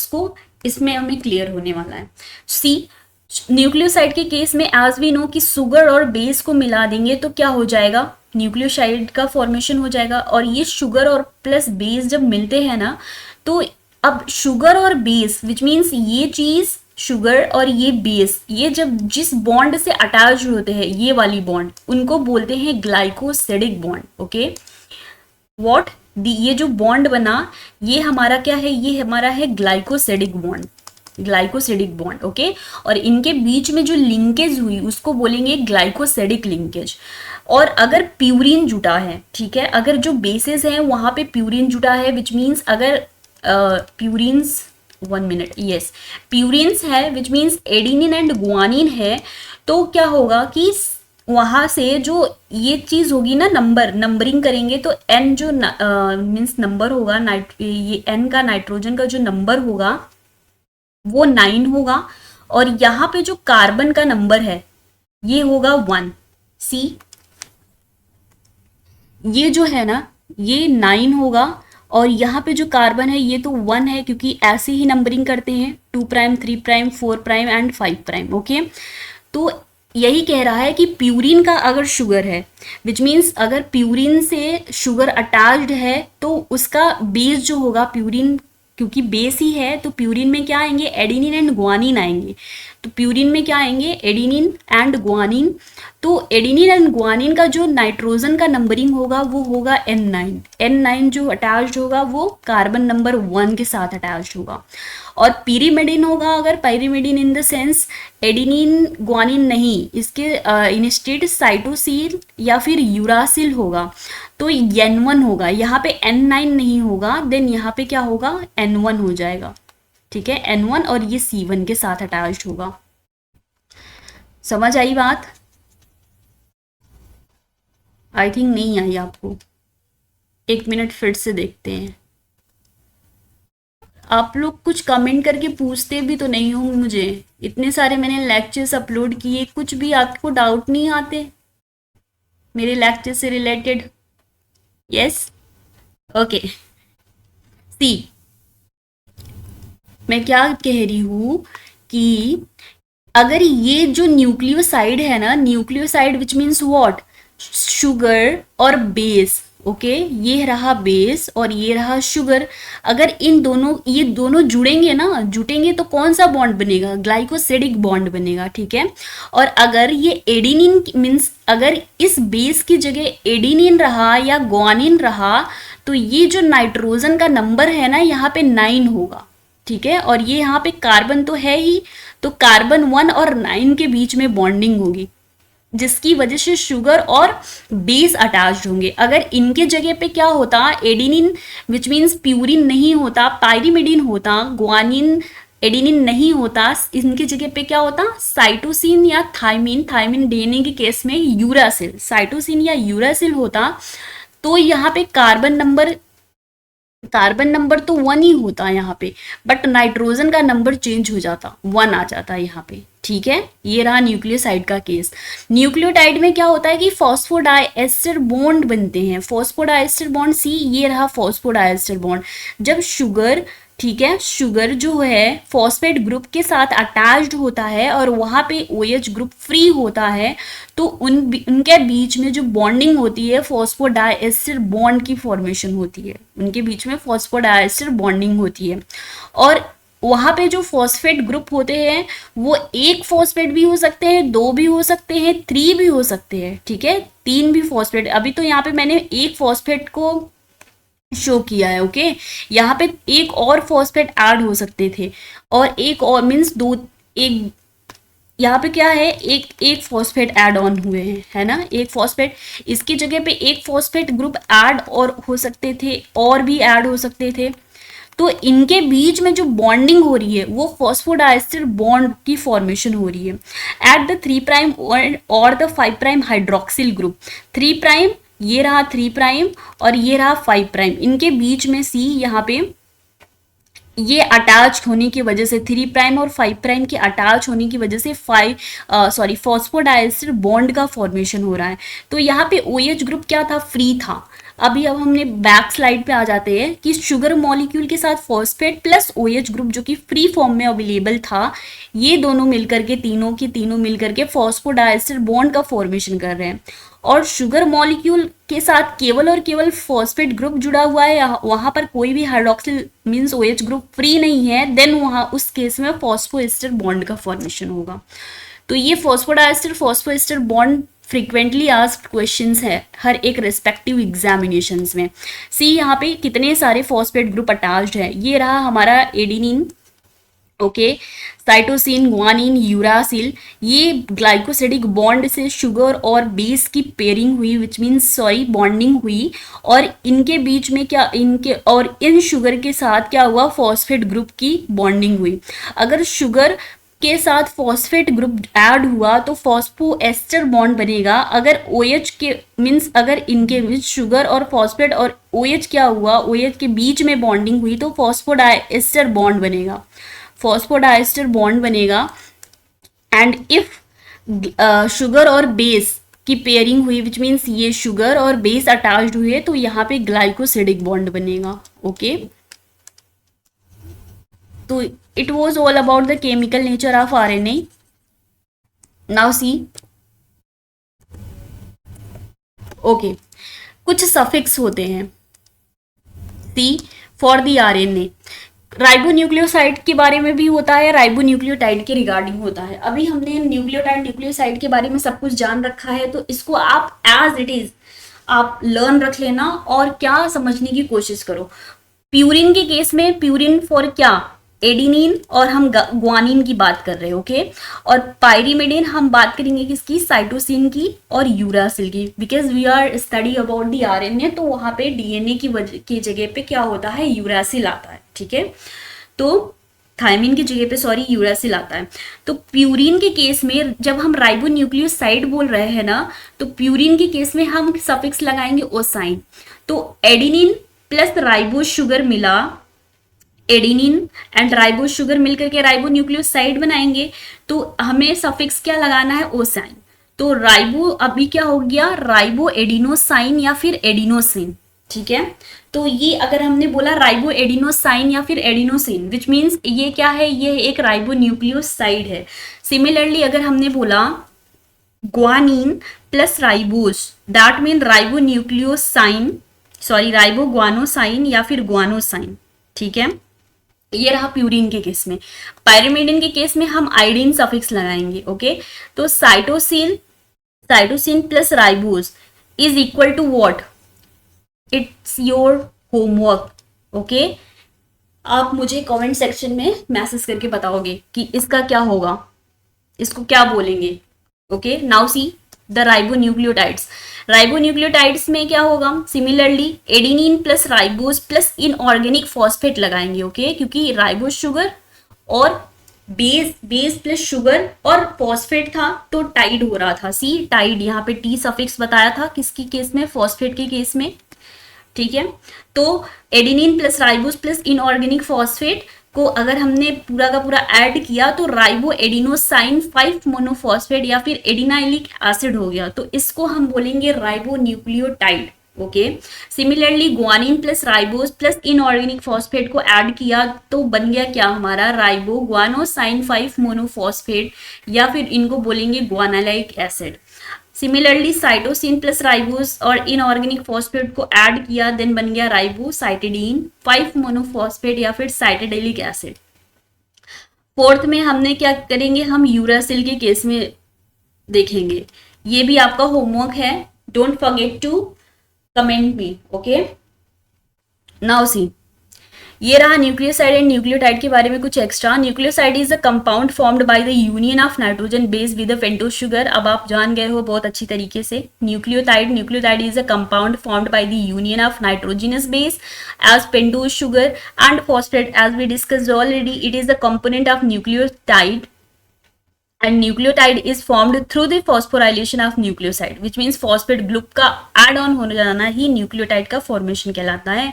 इसमें हमें क्लियर होने वाला है। सी, न्यूक्लियोसाइड के केस में एज वी नो कि शुगर और बेस को मिला देंगे तो क्या हो जाएगा, न्यूक्लियोसाइड का फॉर्मेशन हो जाएगा। और ये शुगर और प्लस बेस जब मिलते हैं ना, तो अब शुगर और बेस विच मीन्स ये चीज शुगर और ये बेस, ये जब जिस बॉन्ड से अटैच होते हैं, ये वाली बॉन्ड, उनको बोलते हैं ग्लाइकोसिडिक बॉन्ड। ओके, व्हाट ये जो बॉन्ड बना, ये हमारा क्या है, ये हमारा है glycosidic bond, glycosidic bond. Okay, और इनके बीच में जो लिंकेज हुई उसको बोलेंगे ग्लाइकोसिडिक लिंकेज। और अगर प्यूरिन जुटा है, ठीक है, अगर जो बेसेस हैं वहां पे प्यूरिन जुटा है, विच मीन्स अगर प्यूरिन्स, 1 मिनट, यस, प्यूरिन्स है which means adenine and guanine है, तो क्या होगा कि वहां से जो ये चीज होगी ना, नंबरिंग करेंगे तो एन जो मीन्स नंबर होगा, ये एन का नाइट्रोजन का जो नंबर होगा वो 9 होगा, और यहाँ पे जो कार्बन का नंबर है ये होगा 1। सी, ये जो है ना ये 9 होगा, और यहाँ पे जो कार्बन है ये तो 1 है, क्योंकि ऐसे ही नंबरिंग करते हैं 2 prime 3 prime 4 prime and 5 prime. Okay, तो यही कह रहा है कि प्यूरिन का अगर शुगर है, विच मीन्स अगर प्यूरिन से शुगर अटैच्ड है, तो उसका बेस जो होगा प्यूरिन, क्योंकि बेस ही है तो प्यूरिन में क्या आएंगे, एडिनिन एंड गुआनिन आएंगे। तो प्यूरिन में क्या आएंगे, एडिनिन एंड गुआनिन। तो एडिनिन एंड गुआनिन का जो नाइट्रोजन का नंबरिंग होगा वो होगा N9। N9 जो अटैच्ड होगा वो कार्बन नंबर 1 के साथ अटैच्ड होगा। और pyrimidine होगा, अगर pyrimidine in the sense adenine guanine नहीं, इसके इंस्टेड साइटोसिल या फिर यूरासिल होगा, तो N1 होगा। यहाँ पे N9 नहीं होगा, देन यहाँ पे क्या होगा, N1 हो जाएगा। ठीक है, N1, और ये C1 के साथ अटैच्ड होगा। समझ आई बात? आई थिंक नहीं आई आपको। 1 मिनट फिर से देखते हैं। आप लोग कुछ कमेंट करके पूछते भी तो नहीं हो मुझे, इतने सारे मैंने लेक्चर्स अपलोड किए, कुछ भी आपको डाउट नहीं आते मेरे लेक्चर से रिलेटेड? Yes, okay. सी, मैं क्या कह रही हूँ कि अगर ये जो न्यूक्लियोसाइड है ना, nucleoside which means what, sugar और बेस। ओके, ये रहा बेस और ये रहा शुगर। अगर इन दोनों, ये दोनों जुड़ेंगे ना, जुटेंगे तो कौन सा बॉन्ड बनेगा, ग्लाइकोसिडिक बॉन्ड बनेगा। ठीक है, और अगर ये एडिनिन मीन्स अगर इस बेस की जगह एडिनिन रहा या गुआनिन रहा, तो ये जो नाइट्रोजन का नंबर है ना यहाँ पे 9 होगा। ठीक है, और ये यहाँ पे कार्बन तो है ही, तो कार्बन 1 और 9 के बीच में बॉन्डिंग होगी, जिसकी वजह से शुगर और बेस अटैच्ड होंगे। अगर इनके जगह पे क्या होता, एडिनिन विच मीन्स प्यूरिन नहीं होता, पायरिमिडिन होता, गुआनिन एडिनिन नहीं होता, इनकी जगह पे क्या होता, साइटोसिन या थाइमिन, थाइमिन डीएनए के केस में यूरासिल, साइटोसिन या यूरासिल होता, तो यहाँ पे कार्बन नंबर तो 1 ही होता यहाँ पे, बट नाइट्रोजन का नंबर चेंज हो जाता, 1 आ जाता यहाँ पे। ठीक है, ये रहा न्यूक्लियोसाइड का केस। न्यूक्लियोटाइड में क्या होता है कि फॉस्फोडाइएस्टर बॉन्ड बनते हैं, फॉस्फोडाइएस्टर बॉन्ड सी, ये रहा फॉस्फोडाइएस्टर बॉन्ड। जब शुगर, ठीक है, शुगर जो है फॉस्फेट ग्रुप के साथ अटैच्ड होता है और वहाँ पे OH ग्रुप फ्री होता है, तो उनके बीच में जो बॉन्डिंग होती है, फॉस्फोडाइएस्टर बॉन्ड की फॉर्मेशन होती है, उनके बीच में फॉस्फोडाइएस्टर बॉन्डिंग होती है। और वहाँ पे जो फॉस्फेट ग्रुप होते हैं वो एक फॉस्फेट भी हो सकते हैं, 2 भी हो सकते हैं, 3 भी हो सकते हैं। ठीक है, 3 भी फॉस्फेट, अभी तो यहाँ पे मैंने एक फॉस्फेट को शो किया है। ओके, यहाँ पे एक और फॉस्फेट ऐड हो सकते थे, और एक और मीन्स 2, एक यहाँ पे क्या है, एक फॉस्फेट ऐड ऑन हुए हैं, है ना, एक फॉस्फेट, इसकी जगह पे एक फॉस्फेट ग्रुप ऐड और हो सकते थे, और भी ऐड हो सकते थे। तो इनके बीच में जो बॉन्डिंग हो रही है वो फॉस्फोडाइएस्टर बॉन्ड की फॉर्मेशन हो रही है एट द 3 प्राइम और the 5 prime hydroxyl group. 3 prime, ये रहा 3 प्राइम और ये रहा 5 प्राइम, इनके बीच में सी यहाँ पे ये अटैच होने की वजह से, 3 प्राइम और 5 प्राइम के अटैच होने की वजह से फॉस्फोडाइएस्टर बॉन्ड का फॉर्मेशन हो रहा है। तो यहाँ पे OH ग्रुप क्या था, फ्री था, अब हमने बैक स्लाइड पे आ जाते हैं कि शुगर मॉलिक्यूल के साथ फॉस्फेट प्लस OH ग्रुप जो कि फ्री फॉर्म में अवेलेबल था, ये दोनों मिलकर के तीनों मिलकर के फॉस्फोडाइस्टर बॉन्ड का फॉर्मेशन कर रहे हैं। और शुगर मॉलिक्यूल के साथ केवल और केवल फॉस्फेट ग्रुप जुड़ा हुआ है, वहां पर कोई भी hydroxyl means OH group free नहीं है, देन वहां उस केस में फॉस्फोएस्टर बॉन्ड का फॉर्मेशन होगा। तो ये phosphoester bond frequently asked questions है हर एक रेस्पेक्टिव एग्जामिनेशंस में। सी यहाँ पे कितने सारे फॉस्फेट ग्रुप अटैच्ड है, ये रहा हमारा adenine, okay, cytosine, guanine, uracil, ये ग्लाइकोसिडिक बॉन्ड से शुगर और बेस की पेयरिंग हुई, विच मीन्स बॉन्डिंग हुई, और इनके बीच में क्या इन शुगर के साथ क्या हुआ, फॉस्फेट ग्रुप की बॉन्डिंग हुई। अगर शुगर के साथ फॉस्फेट ग्रुप ऐड हुआ तो फॉस्फोएस्टर बॉन्ड बनेगा। अगर OH के मीन्स अगर इनके बीच शुगर और फॉस्फेट और OH क्या हुआ, OH के बीच में बॉन्डिंग हुई तो फॉस्फोडाइएस्टर बॉन्ड बनेगा, एंड इफ शुगर और बेस की पेयरिंग हुई विच मीन्स ये शुगर और बेस अटैच्ड हुए तो यहाँ पे ग्लाइकोसिडिक बॉन्ड बनेगा। ओके, तो it was all about the chemical nature of RNA. Now see, okay, कुछ सफिक्स होते हैं सी फॉर द RNA। राइबोन्यूक्लियोसाइड के बारे में भी होता है, राइबोन्यूक्लियोटाइड के रिगार्डिंग होता है। अभी हमने न्यूक्लियोसाइड के बारे में सब कुछ जान रखा है, तो इसको आप एज इट इज आप लर्न रख लेना और क्या समझने की कोशिश करो। प्यूरिन के केस में प्यूरिन फॉर क्या, एडिनिन, और हम ग्वानिन की बात कर रहे हैं, ओके। और पायरिमिडिन हम बात करेंगे किसकी, साइटोसिन की और यूरासिल की, because we are study about the RNA, तो वहां पे DNA की जगह पे क्या होता है, यूरासिल आता है, ठीक है। तो थायमिन की जगह पे यूरासिल आता है। तो प्यूरिन के केस में जब हम राइबोन्यूक्लियोसाइड बोल रहे हैं ना, तो प्यूरिन के केस में हम सफिक्स लगाएंगे ओसाइन। तो एडिनिन प्लस राइबो शुगर मिला, एडिनिन एंड राइबो शुगर मिलकर के राइबोन्यूक्लियोसाइड बनाएंगे, तो हमें सफिक्स क्या लगाना है, ओसाइन। तो राइबो अभी क्या हो गया, राइबो एडिनोसाइन या फिर एडिनोसिन, ठीक है। तो ये अगर हमने बोला राइबो एडिनोसाइन या फिर एडिनोसिन विच मीन्स ये क्या है, ये एक राइबोन्यूक्लियोसाइड है। सिमिलरली अगर हमने बोला guanine plus ribose, that mean riboguanosine या फिर ग्वानोसाइन, ठीक है। ये रहा प्यूरिन के केस में। पायरिमिडिन के केस में हम आइडिन सफिक्स लगाएंगे, ओके। तो cytosine plus ribose is equal to what, it's your homework, okay. आप मुझे कमेंट सेक्शन में मैसेज करके बताओगे कि इसका क्या होगा, इसको क्या बोलेंगे, okay. Now see the ribonucleotides में क्या होगा, similarly adenine plus ribose plus inorganic phosphate लगाएंगे, ओके। क्योंकि राइबोस शुगर और बेस प्लस शुगर और फॉस्फेट था तो टाइड हो रहा था, सी टाइड, यहाँ पे टी सफिक्स बताया था किसकी केस में, फॉस्फेट के केस में, ठीक है। तो adenine plus ribose plus inorganic phosphate को अगर हमने पूरा का पूरा ऐड किया तो राइबो एडिनोसाइन 5 मोनोफॉस्फेट या फिर एडिनाइलिक एसिड हो गया, तो इसको हम बोलेंगे ribonucleotide, okay. Similarly guanine plus ribose plus inorganic phosphate को ऐड किया तो बन गया क्या हमारा, राइबो ग्वानोसाइन 5 मोनोफॉस्फेट या फिर इनको बोलेंगे guanylic acid. Similarly cytosine plus ribose और इनऑर्गेनिक फॉस्फेट को ऐड किया देन बन गया राइबोसाइटिडीन 5 मोनोफॉस्फेट या फिर साइटिडिलिक एसिड। फोर्थ में हमने क्या करेंगे, हम यूरासिल के केस में देखेंगे, ये भी आपका होमवर्क है, don't forget to comment me, okay. Now see, ये रहा न्यूक्लियोसाइड एंड न्यूक्लियोटाइड के बारे में कुछ extra. Nucleoside is a compound formed by the union of nitrogen base with a pentose sugar. अब आप जान गए हो बहुत अच्छी तरीके से, nucleotide is a compound formed by the union of nitrogenous base as pentose sugar and phosphate as we discussed already. It is the component of nucleotide and nucleotide is formed through the phosphorylation of nucleoside which means phosphate group का add on होने जाना ही nucleotide का formation कहलाता है।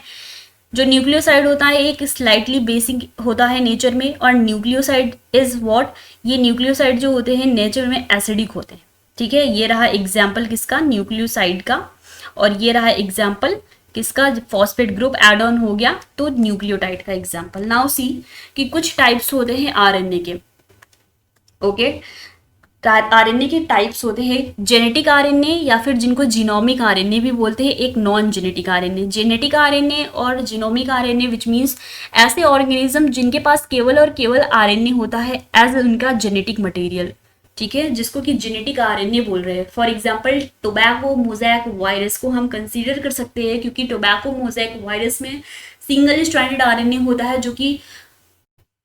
जो nucleoside होता है एक स्लाइटली बेसिक होता है नेचर में, और न्यूक्लियोसाइड इज व्हाट, ये न्यूक्लियोसाइड जो होते हैं नेचर में एसिडिक होते हैं, ठीक है। ये रहा एग्जाम्पल किसका, न्यूक्लियोसाइड का। और ये रहा एग्जाम्पल किसका, फॉस्फेट ग्रुप ऐड ऑन हो गया तो न्यूक्लियोटाइड का एग्जाम्पल। नाउ सी कि कुछ टाइप्स होते हैं आरएनए के। ओके, आरएनए के टाइप्स होते हैं जेनेटिक आरएनए या फिर जिनको जीनोमिक आरएनए भी बोलते हैं, एक non genetic RNA. Genetic RNA और जीनोमिक आरएनए विच मीन्स ऐसे ऑर्गेनिज्म जिनके पास केवल और केवल आरएनए होता है एज उनका जेनेटिक मटेरियल, ठीक है, जिसको कि जेनेटिक आरएनए बोल रहे हैं। For example tobacco mosaic virus को हम कंसीडर कर सकते हैं, क्योंकि टोबैको मोज़ेक वायरस में सिंगल स्ट्रैंडेड आरएनए होता है जो कि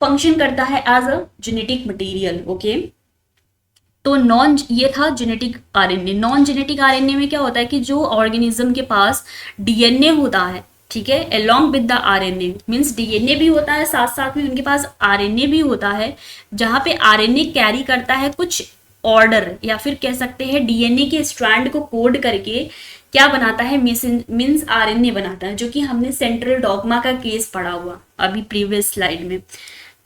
फंक्शन करता है as a genetic material. Okay, तो ये था genetic RNA. Non genetic RNA में क्या होता है कि जो ऑर्गेनिज्म के पास डीएनए होता है, ठीक है, along with the RNA, means DNA भी होता है साथ साथ में उनके पास आरएनए भी होता है, जहां पे आरएनए कैरी करता है कुछ ऑर्डर, या फिर कह सकते हैं डीएनए के स्ट्रैंड को कोड करके क्या बनाता है, मीन्स आरएनए बनाता है, जो कि हमने सेंट्रल डॉगमा का केस पढ़ा हुआ अभी प्रीवियस स्लाइड में।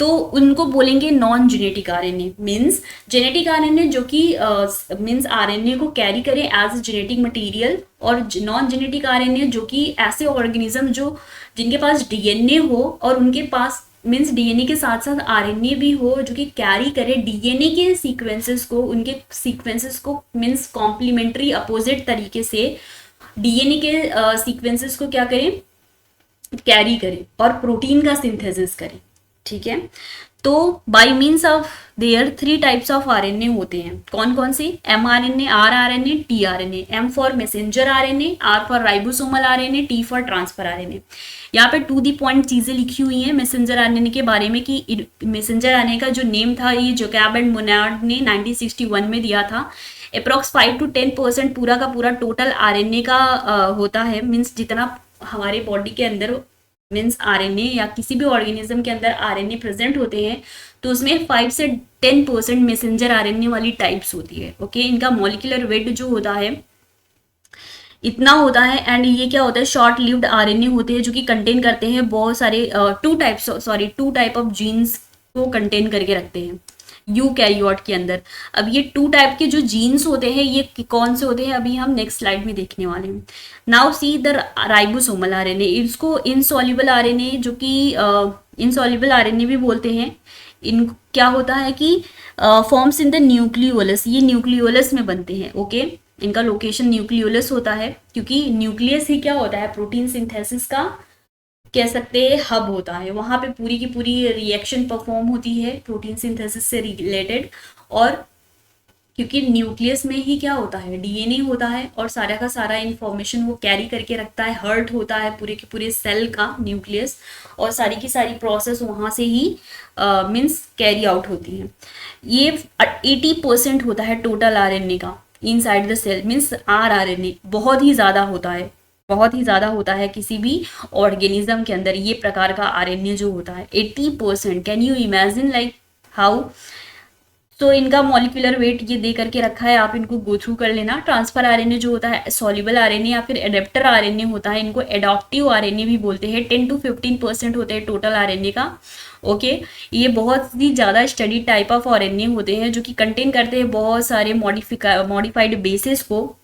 तो उनको बोलेंगे non genetic RNA. Means genetic RNA जो कि मीन्स आरएनए को कैरी करे एज जेनेटिक मटेरियल, और नॉन जेनेटिक आरएनए जो कि ऐसे ऑर्गेनिज्म जो जिनके पास डीएनए हो और उनके पास मीन्स डीएनए के साथ साथ आरएनए भी हो, जो कि कैरी करे डीएनए के सीक्वेंसेस को, उनके सीक्वेंसेस को मीन्स कॉम्प्लीमेंट्री अपोजिट तरीके से डीएनए के सीक्वेंसेस को क्या करें, कैरी करे और प्रोटीन का सिंथेसिस करे, ठीक है। तो by means of there 3 types of RNA होते हैं। कौन कौन से, M R N A, R R N A, T R N A. M for messenger RNA, R for ribosomal RNA, T for transfer RNA. यहाँ पे to the point चीजें लिखी हुई हैं मैसेंजर आरएनए के बारे में कि मैसेंजर आरएनए का जो नेम था ये जैकब एंड मोनार्ड ने 1961 में दिया था। अप्रॉक्स 5 to 10% पूरा का पूरा टोटल आरएनए का होता है, मीन्स जितना हमारे बॉडी के अंदर मीन्स आरएनए या किसी भी ऑर्गेनिज्म के अंदर आरएनए प्रेजेंट होते हैं, तो उसमें 5 से 10% मैसेंजर आरएनए वाली टाइप्स होती है। ओके, इनका मॉलिक्यूलर वेट जो होता है इतना होता है, एंड ये क्या होता है, शॉर्ट लिव्ड आरएनए होते हैं जो कि कंटेन करते हैं बहुत सारे टू टाइप ऑफ जीन्स को कंटेन करके रखते हैं यूकैरियोट के अंदर। अब ये 2 टाइप के जो जीन्स होते हैं ये कौन से होते हैं अभी हम नेक्स्ट स्लाइड में देखने वाले हैं। Now see the ribosomal RNA, इसको इनसॉल्युबल आरएनए जो कि इनसॉल्युबल आरएनए भी बोलते हैं। इन क्या होता है कि फॉर्म्स इन द न्यूक्लियोलस, ये न्यूक्लियोलस में बनते हैं। ओके, इनका लोकेशन न्यूक्लियोलस होता है क्योंकि न्यूक्लियस ही क्या होता है, प्रोटीन सिंथेसिस का कह सकते हैं हब होता है, वहां पे पूरी की पूरी रिएक्शन परफॉर्म होती है प्रोटीन सिंथेसिस से रिलेटेड। और क्योंकि न्यूक्लियस में ही क्या होता है, डीएनए होता है और सारा का सारा इंफॉर्मेशन वो कैरी करके रखता है, हर्ट होता है पूरे के पूरे सेल का न्यूक्लियस, और सारी की सारी प्रोसेस वहां से ही मीन्स कैरी आउट होती है। ये 80% होता है टोटल आरएनए का inside the cell, means RNA बहुत ही ज़्यादा होता है, बहुत ही ज़्यादा होता है किसी भी ऑर्गेनिज्म के अंदर ये प्रकार का आरएनए जो होता है 80%। Can you imagine like how. तो इनका मॉलिक्यूलर वेट ये दे करके रखा है, आप इनको गो थ्रू कर लेना। ट्रांसफर आरएनए जो होता है सॉल्युबल आरएनए या फिर एडेप्टर आरएनए होता है, इनको एडॉप्टिव आरएनए भी बोलते हैं। 10 to 15% होते हैं टोटल आरएनए का। ओके, ये बहुत ही ज़्यादा स्टडी टाइप ऑफ आरएनए होते हैं जो कि कंटेन करते हैं बहुत सारे मॉडिफाइड बेसिस को,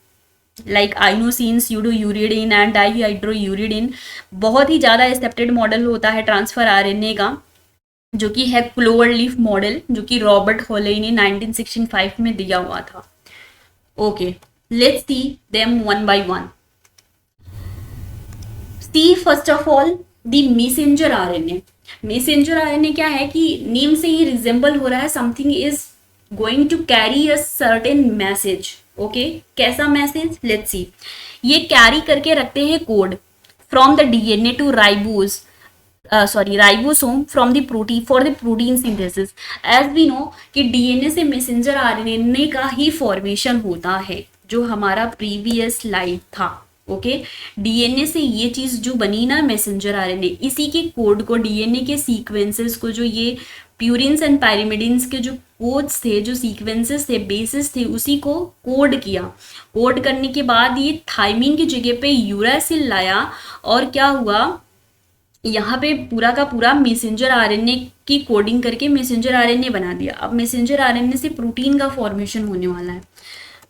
लाइक आइनोसिन, स्यूडोयूरिडिन एंड डाईहाइड्रोयूरिडिन। बहुत ही ज़्यादा एक्सेप्टेड मॉडल होता है ट्रांसफर आरएनए का जो कि है क्लोवर लीफ मॉडल, जो कि रॉबर्ट हॉले ने 1965 में दिया हुआ था। Okay, let's see them one by one. See first of all the messenger RNA. Messenger RNA क्या है कि नेम से ही रिजेंबल हो रहा है, something is going to carry a certain message. Okay, कैसा मैसेज, लेट्स सी। ये कैरी करके रखते हैं code from the DNA to ribosome from the protein for the protein synthesis. As we know कि डीएनए से मैसेंजर आरएनए का ही formation होता है, जो हमारा प्रीवियस स्लाइड था। ओके, डीएनए से ये चीज जो बनी ना मैसेंजर आरएनए, इसी के कोड को, डीएनए के सीक्वेंसेस को, जो ये प्यूरिन्स एंड पायरिमिडिन्स के जो कोड्स थे, जो सीक्वेंसेस थे, बेसिस थे, उसी को कोड किया। कोड करने के बाद ये थाइमिन की जगह पे यूरासिल लाया और क्या हुआ, यहाँ पे पूरा का पूरा मैसेंजर आरएनए की कोडिंग करके मैसेंजर आरएनए बना दिया। अब मैसेंजर आरएनए से प्रोटीन का फॉर्मेशन होने वाला है,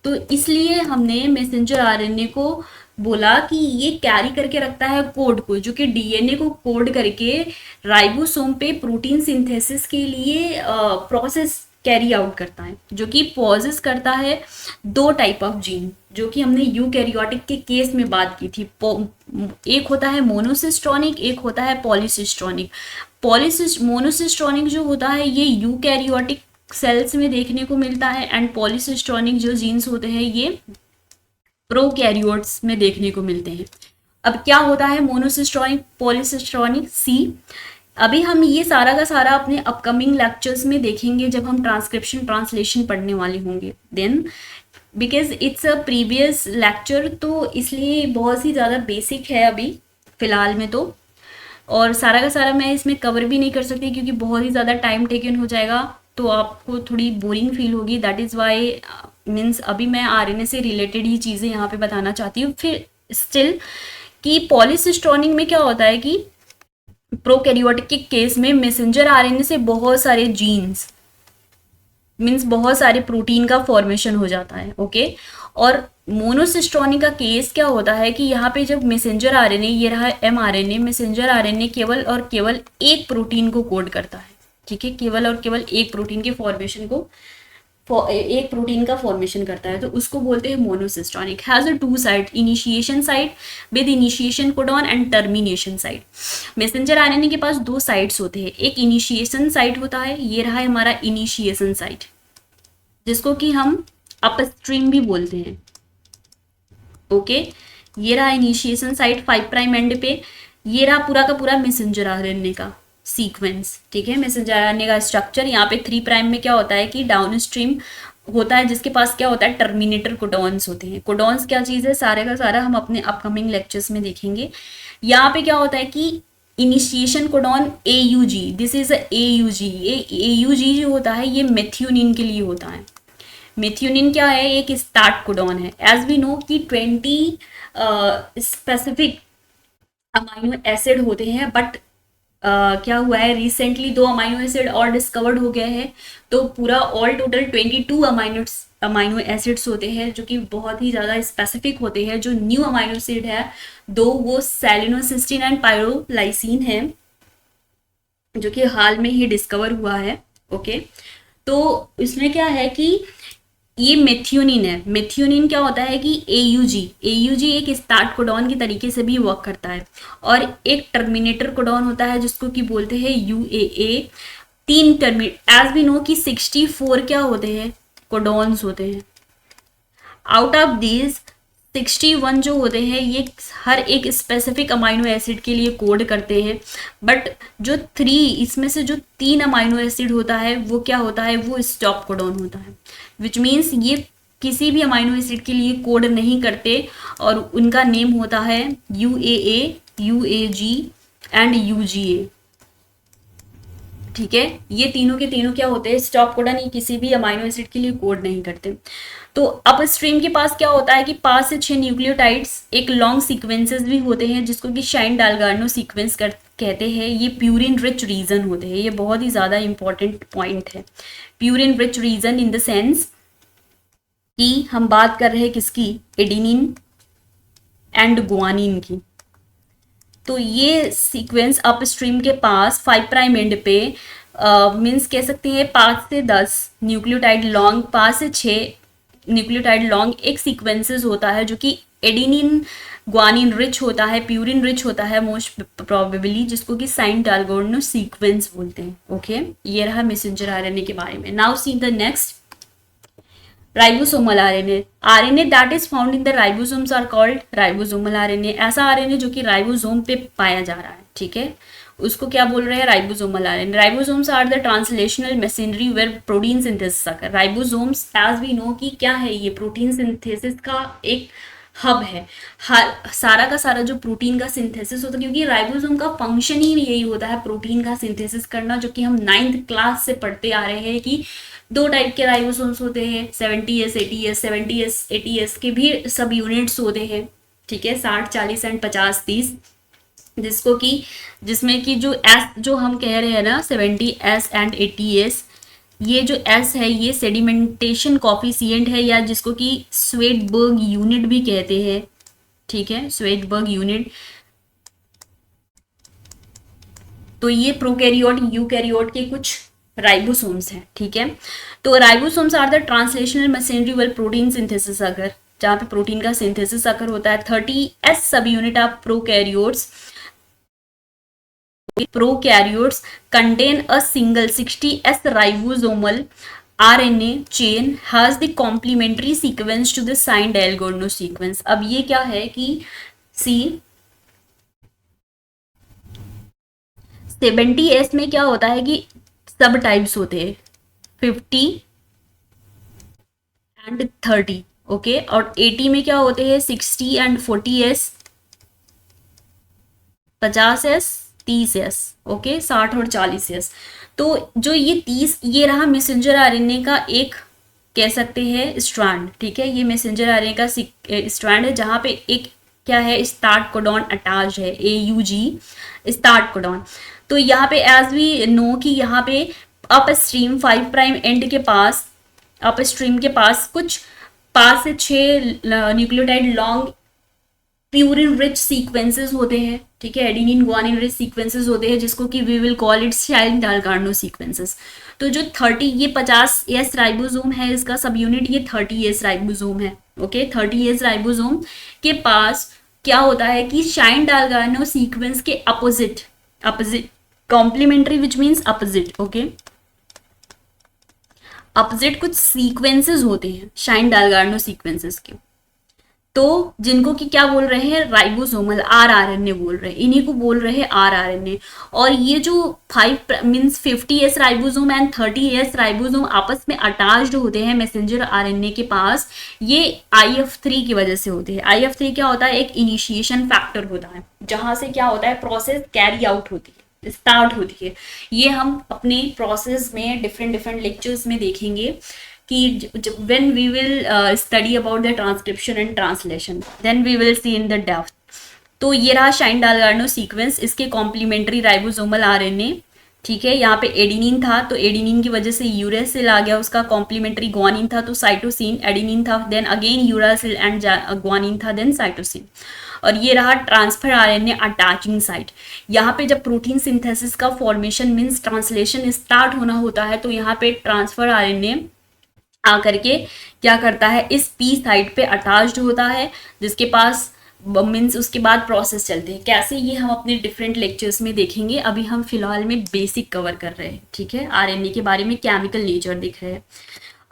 तो इसलिए हमने मैसेंजर आरएनए को बोला कि ये कैरी करके रखता है कोड को, जो कि डीएनए को कोड करके राइबोसोम पे प्रोटीन सिंथेसिस के लिए प्रोसेस कैरी आउट करता है, जो कि पॉजेस करता है दो टाइप ऑफ जीन, जो कि हमने यूकैरियोटिक के केस में बात की थी। एक होता है मोनोसिस्टोनिक, एक होता है पॉलीसिस्टोनिक। मोनोसिस्टोनिक जो होता है ये यूकैरियोटिक सेल्स में देखने को मिलता है, एंड पॉलीसिस्टोनिक जो जीन्स होते हैं ये प्रोकैरियोट्स में देखने को मिलते हैं। अब क्या होता है मोनोसिस्टोनिक पॉलीसिस्टोनिक, सी अभी हम ये सारा का सारा अपने अपकमिंग लेक्चर्स में देखेंगे जब हम ट्रांसक्रिप्शन ट्रांसलेशन पढ़ने वाले होंगे। Then because it's a previous lecture, तो इसलिए बहुत ही ज़्यादा बेसिक है अभी फ़िलहाल में तो, और सारा का सारा मैं इसमें कवर भी नहीं कर सकती क्योंकि बहुत ही ज़्यादा टाइम टेकन हो जाएगा, तो आपको थोड़ी बोरिंग फील होगी। दैट इज़ वाई मीन्स अभी मैं आरएनए से रिलेटेड ही चीज़ें यहाँ पे बताना चाहती हूँ। फिर स्टिल कि पॉलीसिस्टोनिक में क्या होता है कि प्रोकैरियोटिक के केस में मैसेंजर आरएनए से बहुत सारे जीन्स मीन्स बहुत सारे प्रोटीन का फॉर्मेशन हो जाता है। ओके, और मोनोसिस्टोनिक का केस क्या होता है कि यहाँ पे जब मैसेंजर आरएनए, ये रहा एमआरएनए, मैसेंजर आरएनए केवल और केवल एक प्रोटीन को कोड करता है। ठीक है, केवल और केवल एक प्रोटीन के फॉर्मेशन को एक प्रोटीन का फॉर्मेशन करता है, तो उसको बोलते हैं monocistronic. Has a two side, initiation site with initiation codon and termination site. Messenger RNA के पास दो साइट्स होते हैं, एक इनिशिएशन साइट होता है, ये रहा है हमारा इनिशिएशन साइट, जिसको कि हम अपस्ट्रीम भी बोलते हैं। ओके, ये रहा इनिशिएशन साइट 5 प्राइम एंड पे, ये रहा पूरा का पूरा मैसेंजर आरएनए का सीक्वेंस। ठीक है, मैसेंजर आरएनए का स्ट्रक्चर। यहाँ पे 3 प्राइम में क्या होता है कि डाउन स्ट्रीम होता है, जिसके पास क्या होता है टर्मिनेटर कोडॉन्स होते हैं। कोडॉन्स क्या चीज़ है, सारे का सारा हम अपने अपकमिंग लेक्चर्स में देखेंगे। यहाँ पे क्या होता है कि initiation codon AUG, this is AUG। ये AUG जो होता है ये मेथियोनिन के लिए होता है। मेथियोनिन क्या है, एक स्टार्ट कोडॉन है। एज वी नो कि 20 स्पेसिफिक अमाइनो एसिड होते हैं, बट क्या हुआ है रिसेंटली 2 अमाइनो एसिड और डिस्कवर्ड हो गए हैं, तो पूरा ऑल टोटल 22 अमाइनो एसिड्स होते हैं, जो कि बहुत ही ज़्यादा स्पेसिफिक होते हैं। जो न्यू अमाइनो एसिड है दो, वो सेलिनोसिस्टीन एंड पायरोलाइसिन है, जो कि हाल में ही डिस्कवर हुआ है। ओके, तो इसमें क्या है कि ये मेथियोनिन है। मेथियोनिन क्या होता है कि AUG एक स्टार्ट कोडॉन की तरीके से भी वर्क करता है, और एक टर्मिनेटर कोडॉन होता है जिसको कि बोलते हैं UAA। 3 terminate, as we know कि 64 क्या होते हैं कोडॉन्स होते हैं। आउट ऑफ दीज 61 जो होते हैं ये हर एक स्पेसिफिक अमाइनो एसिड के लिए कोड करते हैं, बट जो 3 इसमें से जो 3 अमाइनो एसिड होता है वो क्या होता है, वो स्टॉप कोडॉन होता है, विच मीन्स ये किसी भी अमाइनो एसिड के लिए कोड नहीं करते, और उनका नेम होता है UAA, UAG एंड UGA। ठीक है, ये तीनों के तीनों क्या होते हैं स्टॉप कोडॉन, ये किसी भी अमाइनो एसिड के लिए कोड नहीं करते। तो अपस्ट्रीम के पास क्या होता है कि 5 से 6 न्यूक्लियोटाइड्स एक लॉन्ग सीक्वेंसेस भी होते हैं, जिसको कि शाइन डालगार्नो सीक्वेंस कहते हैं। ये प्यूरिन रिच रीजन होते हैं, ये बहुत ही ज़्यादा इंपॉर्टेंट पॉइंट है। Purine rich region in the sense कि हम बात कर रहे हैं किसकी, एडेनिन एंड गुआनिन की। तो ये सीक्वेंस अपस्ट्रीम के पास 5 प्राइम एंड पे मीन्स कह सकते हैं 5 से 10 न्यूक्लियोटाइड लॉन्ग, 5 से 6 न्यूक्लियोटाइड लॉन्ग एक सीक्वेंसेस होता है, जो कि एडेनिन ग्वानिन रिच होता है, प्यूरिन रिच होता है मोस्ट प्रोबेबली, जिसको कि साइन डालगोर्नो सीक्वेंस बोलते हैं। ओके, ये रहा मैसेंजर आरएनए के बारे में। Now see the next, ribosomal RNA. RNA that is found in the ribosomes are called ribosomal RNA. ऐसा आरएनए जो कि राइबोसोम पे पाया जा रहा है, ठीक है, उसको क्या बोल रहे हैं, ribosomal RNA. Ribosomes are the translational machinery where protein synthesis occur. Ribosomes as we know कि क्या है, ये प्रोटीन सिंथेसिस का एक हब है। सारा का सारा जो प्रोटीन का सिंथेसिस होता है, क्योंकि राइबोसोम का फंक्शन ही यही होता है प्रोटीन का सिंथेसिस करना, जो कि हम 9th क्लास से पढ़ते आ रहे हैं कि 2 टाइप के राइबोसोम्स होते हैं, 70S 80S। 70S 80S के भी सब यूनिट्स होते हैं, ठीक है, 60 40 एंड 50 30, जिसको कि जिसमें कि जो एस जो हम कह रहे हैं ना 70S एंड 80S, ये जो एस है ये सेडिमेंटेशन कॉफिशिएंट है, या जिसको कि स्वेटबर्ग यूनिट भी कहते हैं। ठीक है, स्वेटबर्ग यूनिट। तो ये प्रोकैरियोट यूकैरियोट के कुछ राइबोसोम्स हैं, ठीक है। तो ribosomes are the translational machinery well protein synthesis अगर, जहाँ पे प्रोटीन का सिंथेसिस अगर होता है। 30s सब unit of prokaryotes contain a single 60s ribosomal RNA chain has the complementary sequence to the signed Algorno sequence। अब ये क्या है कि सी 70s में क्या होता है कि सब टाइप्स होते हैं 50 एंड 30, ओके। और 80 में क्या होते हैं 60 and 40s, 50s, 30s, okay, 60 और 40s। तो जो ये 30, ये रहा मैसेंजर आरएनए का एक कह सकते हैं स्ट्रैंड, ठीक है। ये मैसेंजर आरएनए का स्ट्रैंड है जहाँ पे एक क्या है स्टार्ट कोडॉन अटैच है, AUG स्टार्ट कोडॉन। तो यहाँ पे एज वी नो कि यहाँ पे अप स्ट्रीम 5 प्राइम एंड के पास, अप स्ट्रीम के पास कुछ 5 से 6 nucleotide long purine rich sequences होते हैं, ठीक है, एडेनिन ग्वानिन रिच सीक्वेंसेस होते हैं जिसको कि we will call it Shine Dalgarno sequences. तो जो 30 ये 50s राइबोसोम है इसका सब यूनिट, ये 30s राइबोसोम है, ओके। 30s राइबोसोम के पास क्या होता है कि शाइल्ड-डालकार्नो सीक्वेंस के opposite complementary which means opposite, okay, opposite कुछ सीक्वेंसेस होते हैं शाइल्ड-डालकार्नो सीक्वेंसेस के। तो जिनको कि क्या बोल रहे हैं राइबोसोमल RRNA बोल रहे हैं, इन्हीं को बोल रहे हैं RRNA। और ये जो 5 means 50s ribosome and 30s ribosome आपस में अटैच्ड होते हैं मैसेंजर आरएनए के पास, ये IF3 की वजह से होते हैं। IF3 क्या होता है, एक इनिशिएशन फैक्टर होता है जहां से क्या होता है प्रोसेस कैरी आउट होती है, स्टार्ट होती है। ये हम अपने प्रोसेस में डिफरेंट लेक्चर्स में देखेंगे कि when we will study about the transcription and translation, then we will see in the depth। तो ये रहा शाइल्ड-डालकार्नो सीक्वेंस, इसके कॉम्प्लीमेंट्री राइबोसोमल आरएनए, ठीक है। यहाँ पे एडिनिन था तो एडिनिन की वजह से यूरासिल आ गया, उसका कॉम्प्लीमेंट्री ग्वानिन था तो साइटोसिन, एडिनिन था then again uracil and guanine था देन साइटोसिन। और ये रहा ट्रांसफर आरएनए अटैचिंग साइट। यहाँ पे जब प्रोटीन सिंथेसिस का फॉर्मेशन मीन्स ट्रांसलेशन स्टार्ट होना होता है तो यहाँ पे ट्रांसफर आरएनए आकर के क्या करता है इस पी साइड पे अटैच्ड होता है, जिसके पास मीन्स उसके बाद प्रोसेस चलते हैं कैसे, ये हम अपने डिफरेंट लेक्चर्स में देखेंगे। अभी हम फिलहाल में बेसिक कवर कर रहे हैं, ठीक है, आरएनए के बारे में केमिकल नेचर दिख रहे हैं।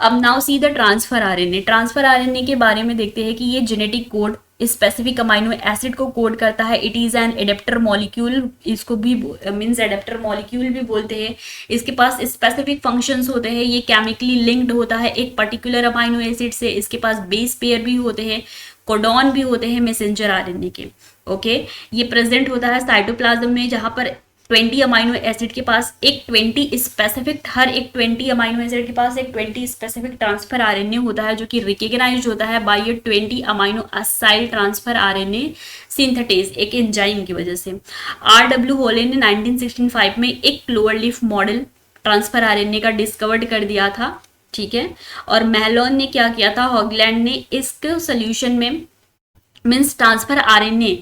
अब now see the transfer RNA. Transfer RNA के बारे में देखते हैं कि ये genetic code specific amino acid को कोड करता है। It is an adapter molecule, इसको भी मीन्स एडेप्टर मॉलिक्यूल भी बोलते हैं। इसके पास स्पेसिफिक फंक्शंस होते हैं, ये केमिकली लिंक्ड होता है एक पर्टिकुलर अमाइनो एसिड से। इसके पास बेस पेयर भी होते हैं, कोडॉन भी होते हैं मैसेंजर आरएनए के, ओके। ये प्रेजेंट होता है साइटोप्लाज्म में जहां पर 20 अमाइनो एसिड के पास एक 20 स्पेसिफिक, हर एक 20 अमाइनो एसिड के पास एक 20 स्पेसिफिक ट्रांसफर आरएनए होता है जो कि रिकग्नाइज्ड होता है बाय ये 20 amino acyl transfer RNA synthetase, एक एंजाइम की वजह से। RW होले ने 1965 में एक clover leaf model transfer RNA का डिस्कवर्ड कर दिया था, ठीक है। और महलोन ने क्या किया था, हॉगलैंड ने इसके सोल्यूशन में मीन्स ट्रांसफर आरएनए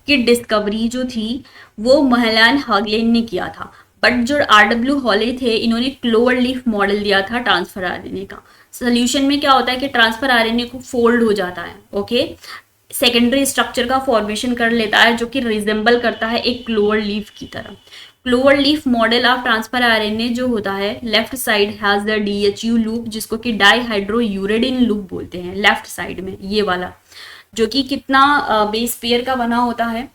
की डिस्कवरी जो थी वो महलान हॉगलैंड ने किया था। बट जो RW हॉले थे इन्होंने क्लोवर लीफ मॉडल दिया था ट्रांसफर आरएनए का। सोल्यूशन में क्या होता है कि ट्रांसफर आरएनए को फोल्ड हो जाता है, ओके, सेकेंडरी स्ट्रक्चर का फॉर्मेशन कर लेता है जो कि रिजेंबल करता है एक क्लोवर लीफ की तरह। Clover leaf model of transfer RNA जो होता है left side has the DHU loop जिसको कि डाईहाइड्रोयूरेडिन लूप बोलते हैं, लेफ्ट साइड में ये वाला जो कि कितना बेस पेयर का बना होता है।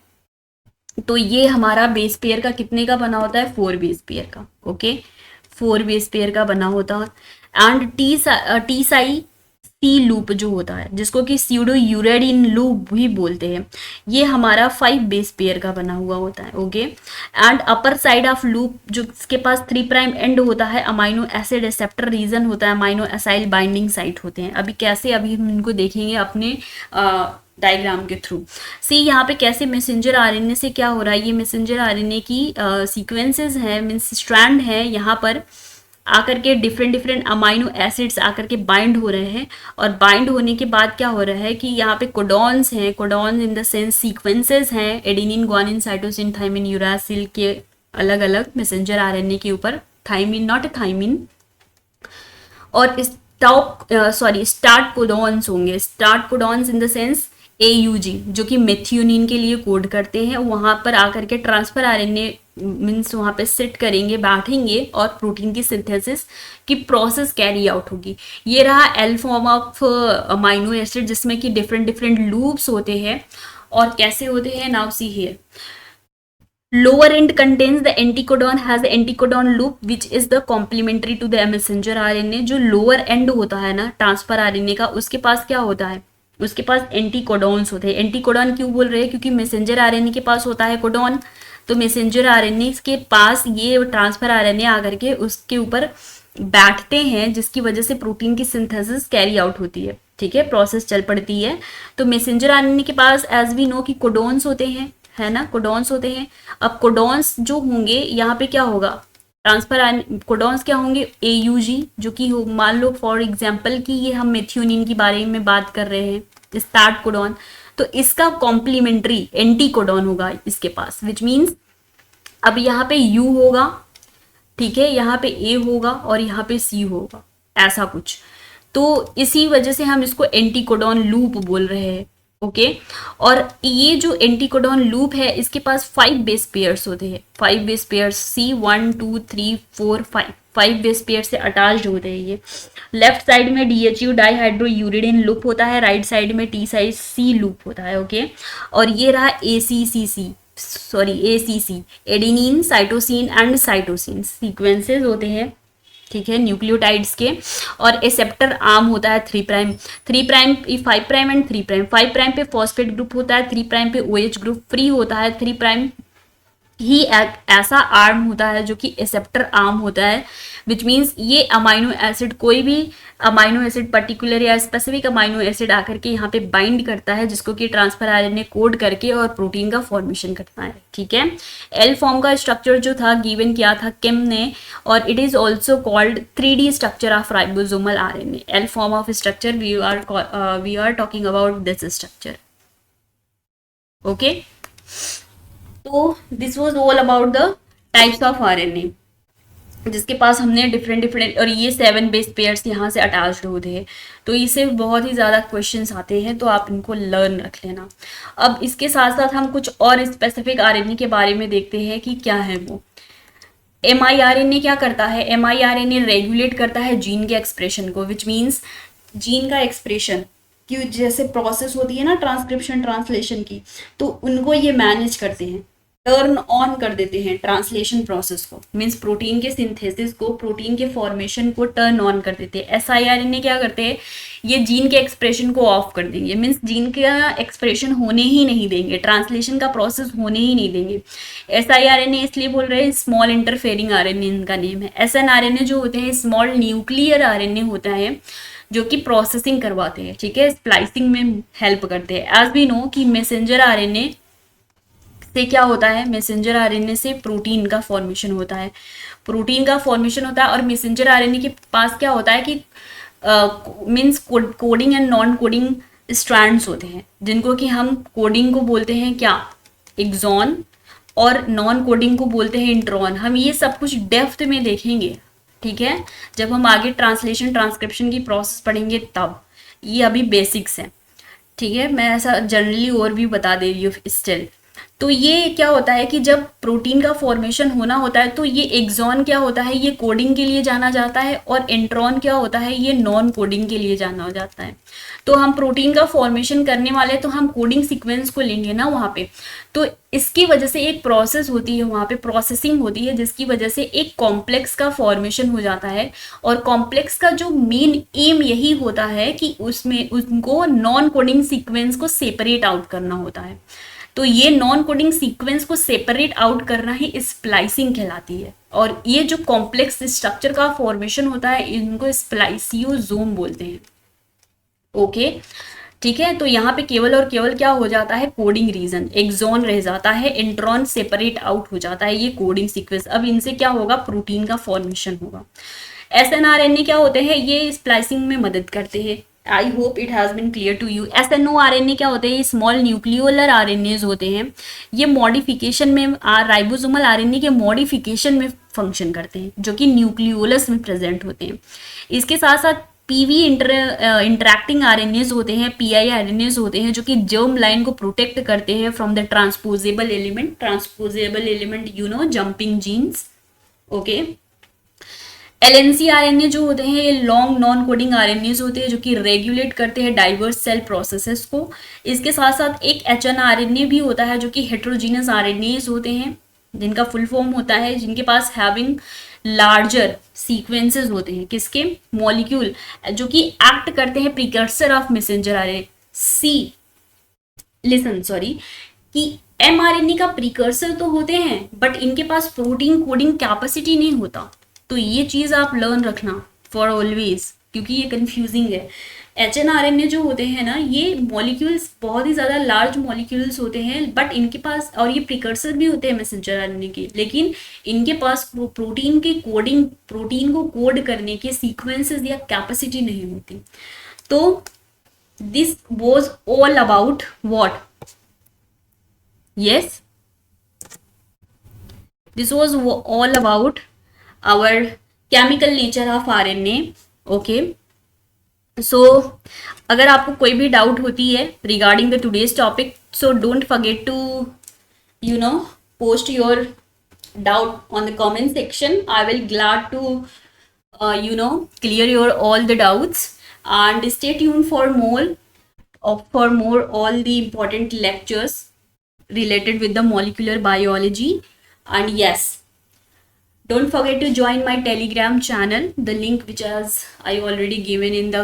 तो ये हमारा बेस पेयर का कितने का बना होता है, 4 बेस पेयर का, ओके, 4 बेस पेयर का बना होता है। And T psi C loop जो होता है जिसको कि स्यूडो यूरेडिन लूप भी बोलते हैं, ये हमारा 5 बेस पेयर का बना हुआ होता है, okay. And upper side of loop जो इसके पास 3 प्राइम एंड होता है, अमाइनो एसिड रिसेप्टर रीजन होता है, अमाइनो एसाइल बाइंडिंग साइट होते हैं। अभी कैसे, अभी हम इनको देखेंगे अपने डायग्राम के थ्रू। सी यहाँ पे कैसे मैसेंजर आरएनए से क्या हो रहा है, ये मैसेंजर आरएनए की सीक्वेंसेस हैं मीन्स स्ट्रैंड है यहाँ पर आकर के डिफरेंट डिफरेंट अमाइनो एसिड्स आकर के बाइंड हो रहे हैं, और बाइंड होने के बाद क्या हो रहा है कि यहाँ पे कोडॉन्स हैं, codons in the sense sequences हैं, adenine, guanine, cytosine, thymine, uracil के अलग अलग मैसेंजर आरएनए के ऊपर, थाइमिन नॉट थाइमिन, और स्टार्ट कोडॉन्स होंगे, start codons in the sense AUG जो कि मेथियोनिन के लिए कोड करते हैं, वहां पर आकर के ट्रांसफर आरएनए मीन्स वहां पे सिट करेंगे, बैठेंगे और प्रोटीन की सिंथेसिस की प्रोसेस कैरी आउट होगी। ये रहा L form of amino acid जिसमें कि डिफरेंट डिफरेंट लूप्स होते हैं, और कैसे होते हैं, now see here. Lower end contains the anticodon, has the anticodon loop which is the complementary to the messenger RNA। जो lower end होता है ना ट्रांसफर आरएनए का, उसके पास क्या होता है, उसके पास एंटीकोडॉन्स होते हैं। एंटीकोडॉन क्यों बोल रहे हैं, क्योंकि मैसेंजर आरएनए के पास होता है कोडॉन, तो मैसेंजर आरएनए के पास ये ट्रांसफर आरएनए आकर के उसके ऊपर बैठते हैं, जिसकी वजह से प्रोटीन की सिंथेसिस कैरी आउट होती है, ठीक है, प्रोसेस चल पड़ती है। तो मैसेंजर आरएनए के पास एज वी नो कि कोडॉन्स होते हैं, है ना, कोडॉन्स होते हैं। अब कोडॉन्स जो होंगे यहाँ पे क्या होगा, ट्रांसफर कोडॉन्स क्या होंगे, AUG जो कि हो, मान लो फॉर एग्जांपल कि ये हम मेथियोनिन के बारे में बात कर रहे हैं, स्टार्ट कोडॉन, तो इसका कॉम्प्लीमेंट्री एंटी कोडॉन होगा इसके पास, विच मीन्स अब यहाँ पे U होगा, ठीक है, यहाँ पे A होगा और यहाँ पे C होगा, ऐसा कुछ। तो इसी वजह से हम इसको एंटीकोडॉन लूप बोल रहे हैं, ओके। और ये जो एंटीकोडॉन लूप है इसके पास 5 बेस पेयर्स होते हैं, 5 base pairs, C1 2 3 4 5 base pair से अटैच्ड होते हैं ये। लेफ्ट साइड में DHU डाइहाइड्रोयूरिडिन लूप होता है, राइट साइड में T साइड C लूप होता है, ओके। और ये रहा ACC adenine, cytosine and cytosine sequences होते हैं, ठीक है, न्यूक्लियोटाइड्स के। और एसेप्टर आर्म होता है 3 prime 5 prime and 3 prime. 5 prime पे फॉस्फेट ग्रुप होता है, 3 प्राइम पे OH ग्रुप फ्री होता है, 3 प्राइम ही ऐसा आर्म होता है जो कि एसेप्टर आर्म होता है, विच मीन्स ये अमाइनो एसिड, कोई भी अमाइनो एसिड पर्टिकुलर या स्पेसिफिक अमाइनो एसिड आकर के यहाँ पे बाइंड करता है, जिसको कि ट्रांसफर आरएनए कोड करके और प्रोटीन का फॉर्मेशन करता है, ठीक है। एल फॉर्म का स्ट्रक्चर जो था गिवन किया था किम ने, और it is also called 3D structure of ribosomal RNA. L form of structure we are talking about this structure, okay. तो this was all about the types of RNA, जिसके पास हमने डिफरेंट डिफरेंट, और ये 7 base pairs यहाँ से attached होते हैं, तो इससे बहुत ही ज़्यादा क्वेश्चंस आते हैं, तो आप इनको लर्न रख लेना। अब इसके साथ साथ हम कुछ और स्पेसिफिक आरएनए के बारे में देखते हैं कि क्या है वो। mRNA क्या करता है, mRNA रेगुलेट करता है जीन के एक्सप्रेशन को, विच मीन्स जीन का एक्सप्रेशन की जैसे प्रोसेस होती है ना ट्रांसक्रिप्शन ट्रांसलेशन की, तो उनको ये मैनेज करते हैं, टर्न ऑन कर देते हैं ट्रांसलेशन प्रोसेस को, मीन्स प्रोटीन के सिंथेसिस को, प्रोटीन के फॉर्मेशन को टर्न ऑन कर देते हैं। siRNA क्या करते हैं, ये जीन के एक्सप्रेशन को ऑफ कर देंगे, मीन्स जीन का एक्सप्रेशन होने ही नहीं देंगे, ट्रांसलेशन का प्रोसेस होने ही नहीं देंगे। siRNA इसलिए बोल रहे हैं, स्मॉल इंटरफेयरिंग आरएनए इनका नेम है। snRNA जो होते हैं स्मॉल न्यूक्लियर आरएनए होता है, जो कि प्रोसेसिंग करवाते हैं, ठीक है, स्प्लाइसिंग में हेल्प करते हैं। एज वी नो कि मैसेंजर आरएनए से क्या होता है, मैसेंजर आरएनए से प्रोटीन का फॉर्मेशन होता है, प्रोटीन का फॉर्मेशन होता है। और मैसेंजर आरएनए के पास क्या होता है कि means coding and non coding strands होते हैं, जिनको कि हम कोडिंग को बोलते हैं क्या, एक्सॉन, और नॉन कोडिंग को बोलते हैं इंट्रॉन। हम ये सब कुछ डेप्थ में देखेंगे, ठीक है, जब हम आगे ट्रांसलेशन ट्रांसक्रिप्शन की प्रोसेस पढ़ेंगे तब। ये अभी बेसिक्स हैं, ठीक है, मैं ऐसा जनरली और भी बता दे रही हूँ स्टिल। तो ये क्या होता है कि जब प्रोटीन का फॉर्मेशन होना होता है, तो ये एक्सॉन क्या होता है, ये कोडिंग के लिए जाना जाता है, और इंट्रॉन क्या होता है, ये नॉन कोडिंग के लिए जाना जाता है। तो हम प्रोटीन का फॉर्मेशन करने वाले, तो हम कोडिंग सीक्वेंस को लेंगे ना वहाँ पे, तो इसकी वजह से एक प्रोसेस होती है वहाँ पे, प्रोसेसिंग होती है, जिसकी वजह से एक कॉम्प्लेक्स का फॉर्मेशन हो जाता है। और कॉम्प्लेक्स का जो मेन एम यही होता है कि उसमें उनको नॉन कोडिंग सीक्वेंस को सेपरेट आउट करना होता है। तो ये नॉन कोडिंग सीक्वेंस को सेपरेट आउट करना ही स्प्लाइसिंग कहलाती है। और ये जो कॉम्प्लेक्स स्ट्रक्चर का फॉर्मेशन होता है, इनको स्प्लाइसियोसोम बोलते हैं, ओके, ठीक है। तो यहाँ पे केवल और केवल क्या हो जाता है, कोडिंग रीजन, एक्सॉन रह जाता है, इंट्रॉन सेपरेट आउट हो जाता है, ये कोडिंग सीक्वेंस। अब इनसे क्या होगा, प्रोटीन का फॉर्मेशन होगा। SNRNA क्या होते हैं, ये स्प्लाइसिंग में मदद करते हैं। I hope it has been clear to you. SNORNA क्या होते हैं, स्मॉल न्यूक्लियोलर RNAs होते हैं। ये मॉडिफिकेशन में राइबोसोमल RNA के मॉडिफिकेशन में फंक्शन करते हैं, जो कि न्यूक्लियोलस में प्रेजेंट होते हैं। इसके साथ साथ पीवी इंटरैक्टिंग RNAs होते हैं, PI RNAs होते हैं, जो कि जर्म लाइन को प्रोटेक्ट करते हैं from the transposable element jumping genes. Okay. LNC RNA जो होते हैं, ये लॉन्ग नॉन कोडिंग RNAs होते हैं, जो कि रेगुलेट करते हैं डाइवर्स सेल प्रोसेसेस को। इसके साथ साथ एक HNRNA भी होता है, जो कि हेट्रोजीनस RNAs होते हैं, जिनका फुल फॉर्म होता है, जिनके पास हैविंग लार्जर सीक्वेंसेस होते हैं, किसके, मॉलिक्यूल, जो कि एक्ट करते हैं प्रिकर्सर ऑफ मैसेंजर RNA। कि mRNA का प्रिकर्सर तो होते हैं, बट इनके पास प्रोटीन कोडिंग कैपेसिटी नहीं होता। तो ये चीज़ आप लर्न रखना फॉर ऑलवेज, क्योंकि ये कंफ्यूजिंग है। HNRNA जो होते हैं ना, ये मॉलिक्यूल्स बहुत ही ज़्यादा लार्ज मॉलिक्यूल्स होते हैं, बट इनके पास, और ये प्रिकर्सर भी होते हैं मैसेंजर RNA के, लेकिन इनके पास प्रोटीन को कोड करने के सीक्वेंसेस या कैपेसिटी नहीं होती। तो this was all about what, yes, this was all about our chemical nature of RNA. okay, so अगर आपको कोई भी डाउट होती है regarding the today's topic, so don't forget to post your doubt on the comment section. I will glad to clear your all the doubts, and stay tuned for more all the important lectures related with the molecular biology. And yes, don't forget to join my Telegram channel, the link which I already given in the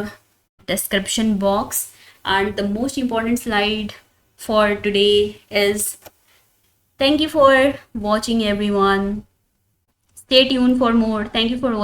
description box. And the most important slide for today is, thank you for watching everyone. Stay tuned for more. Thank you for watching.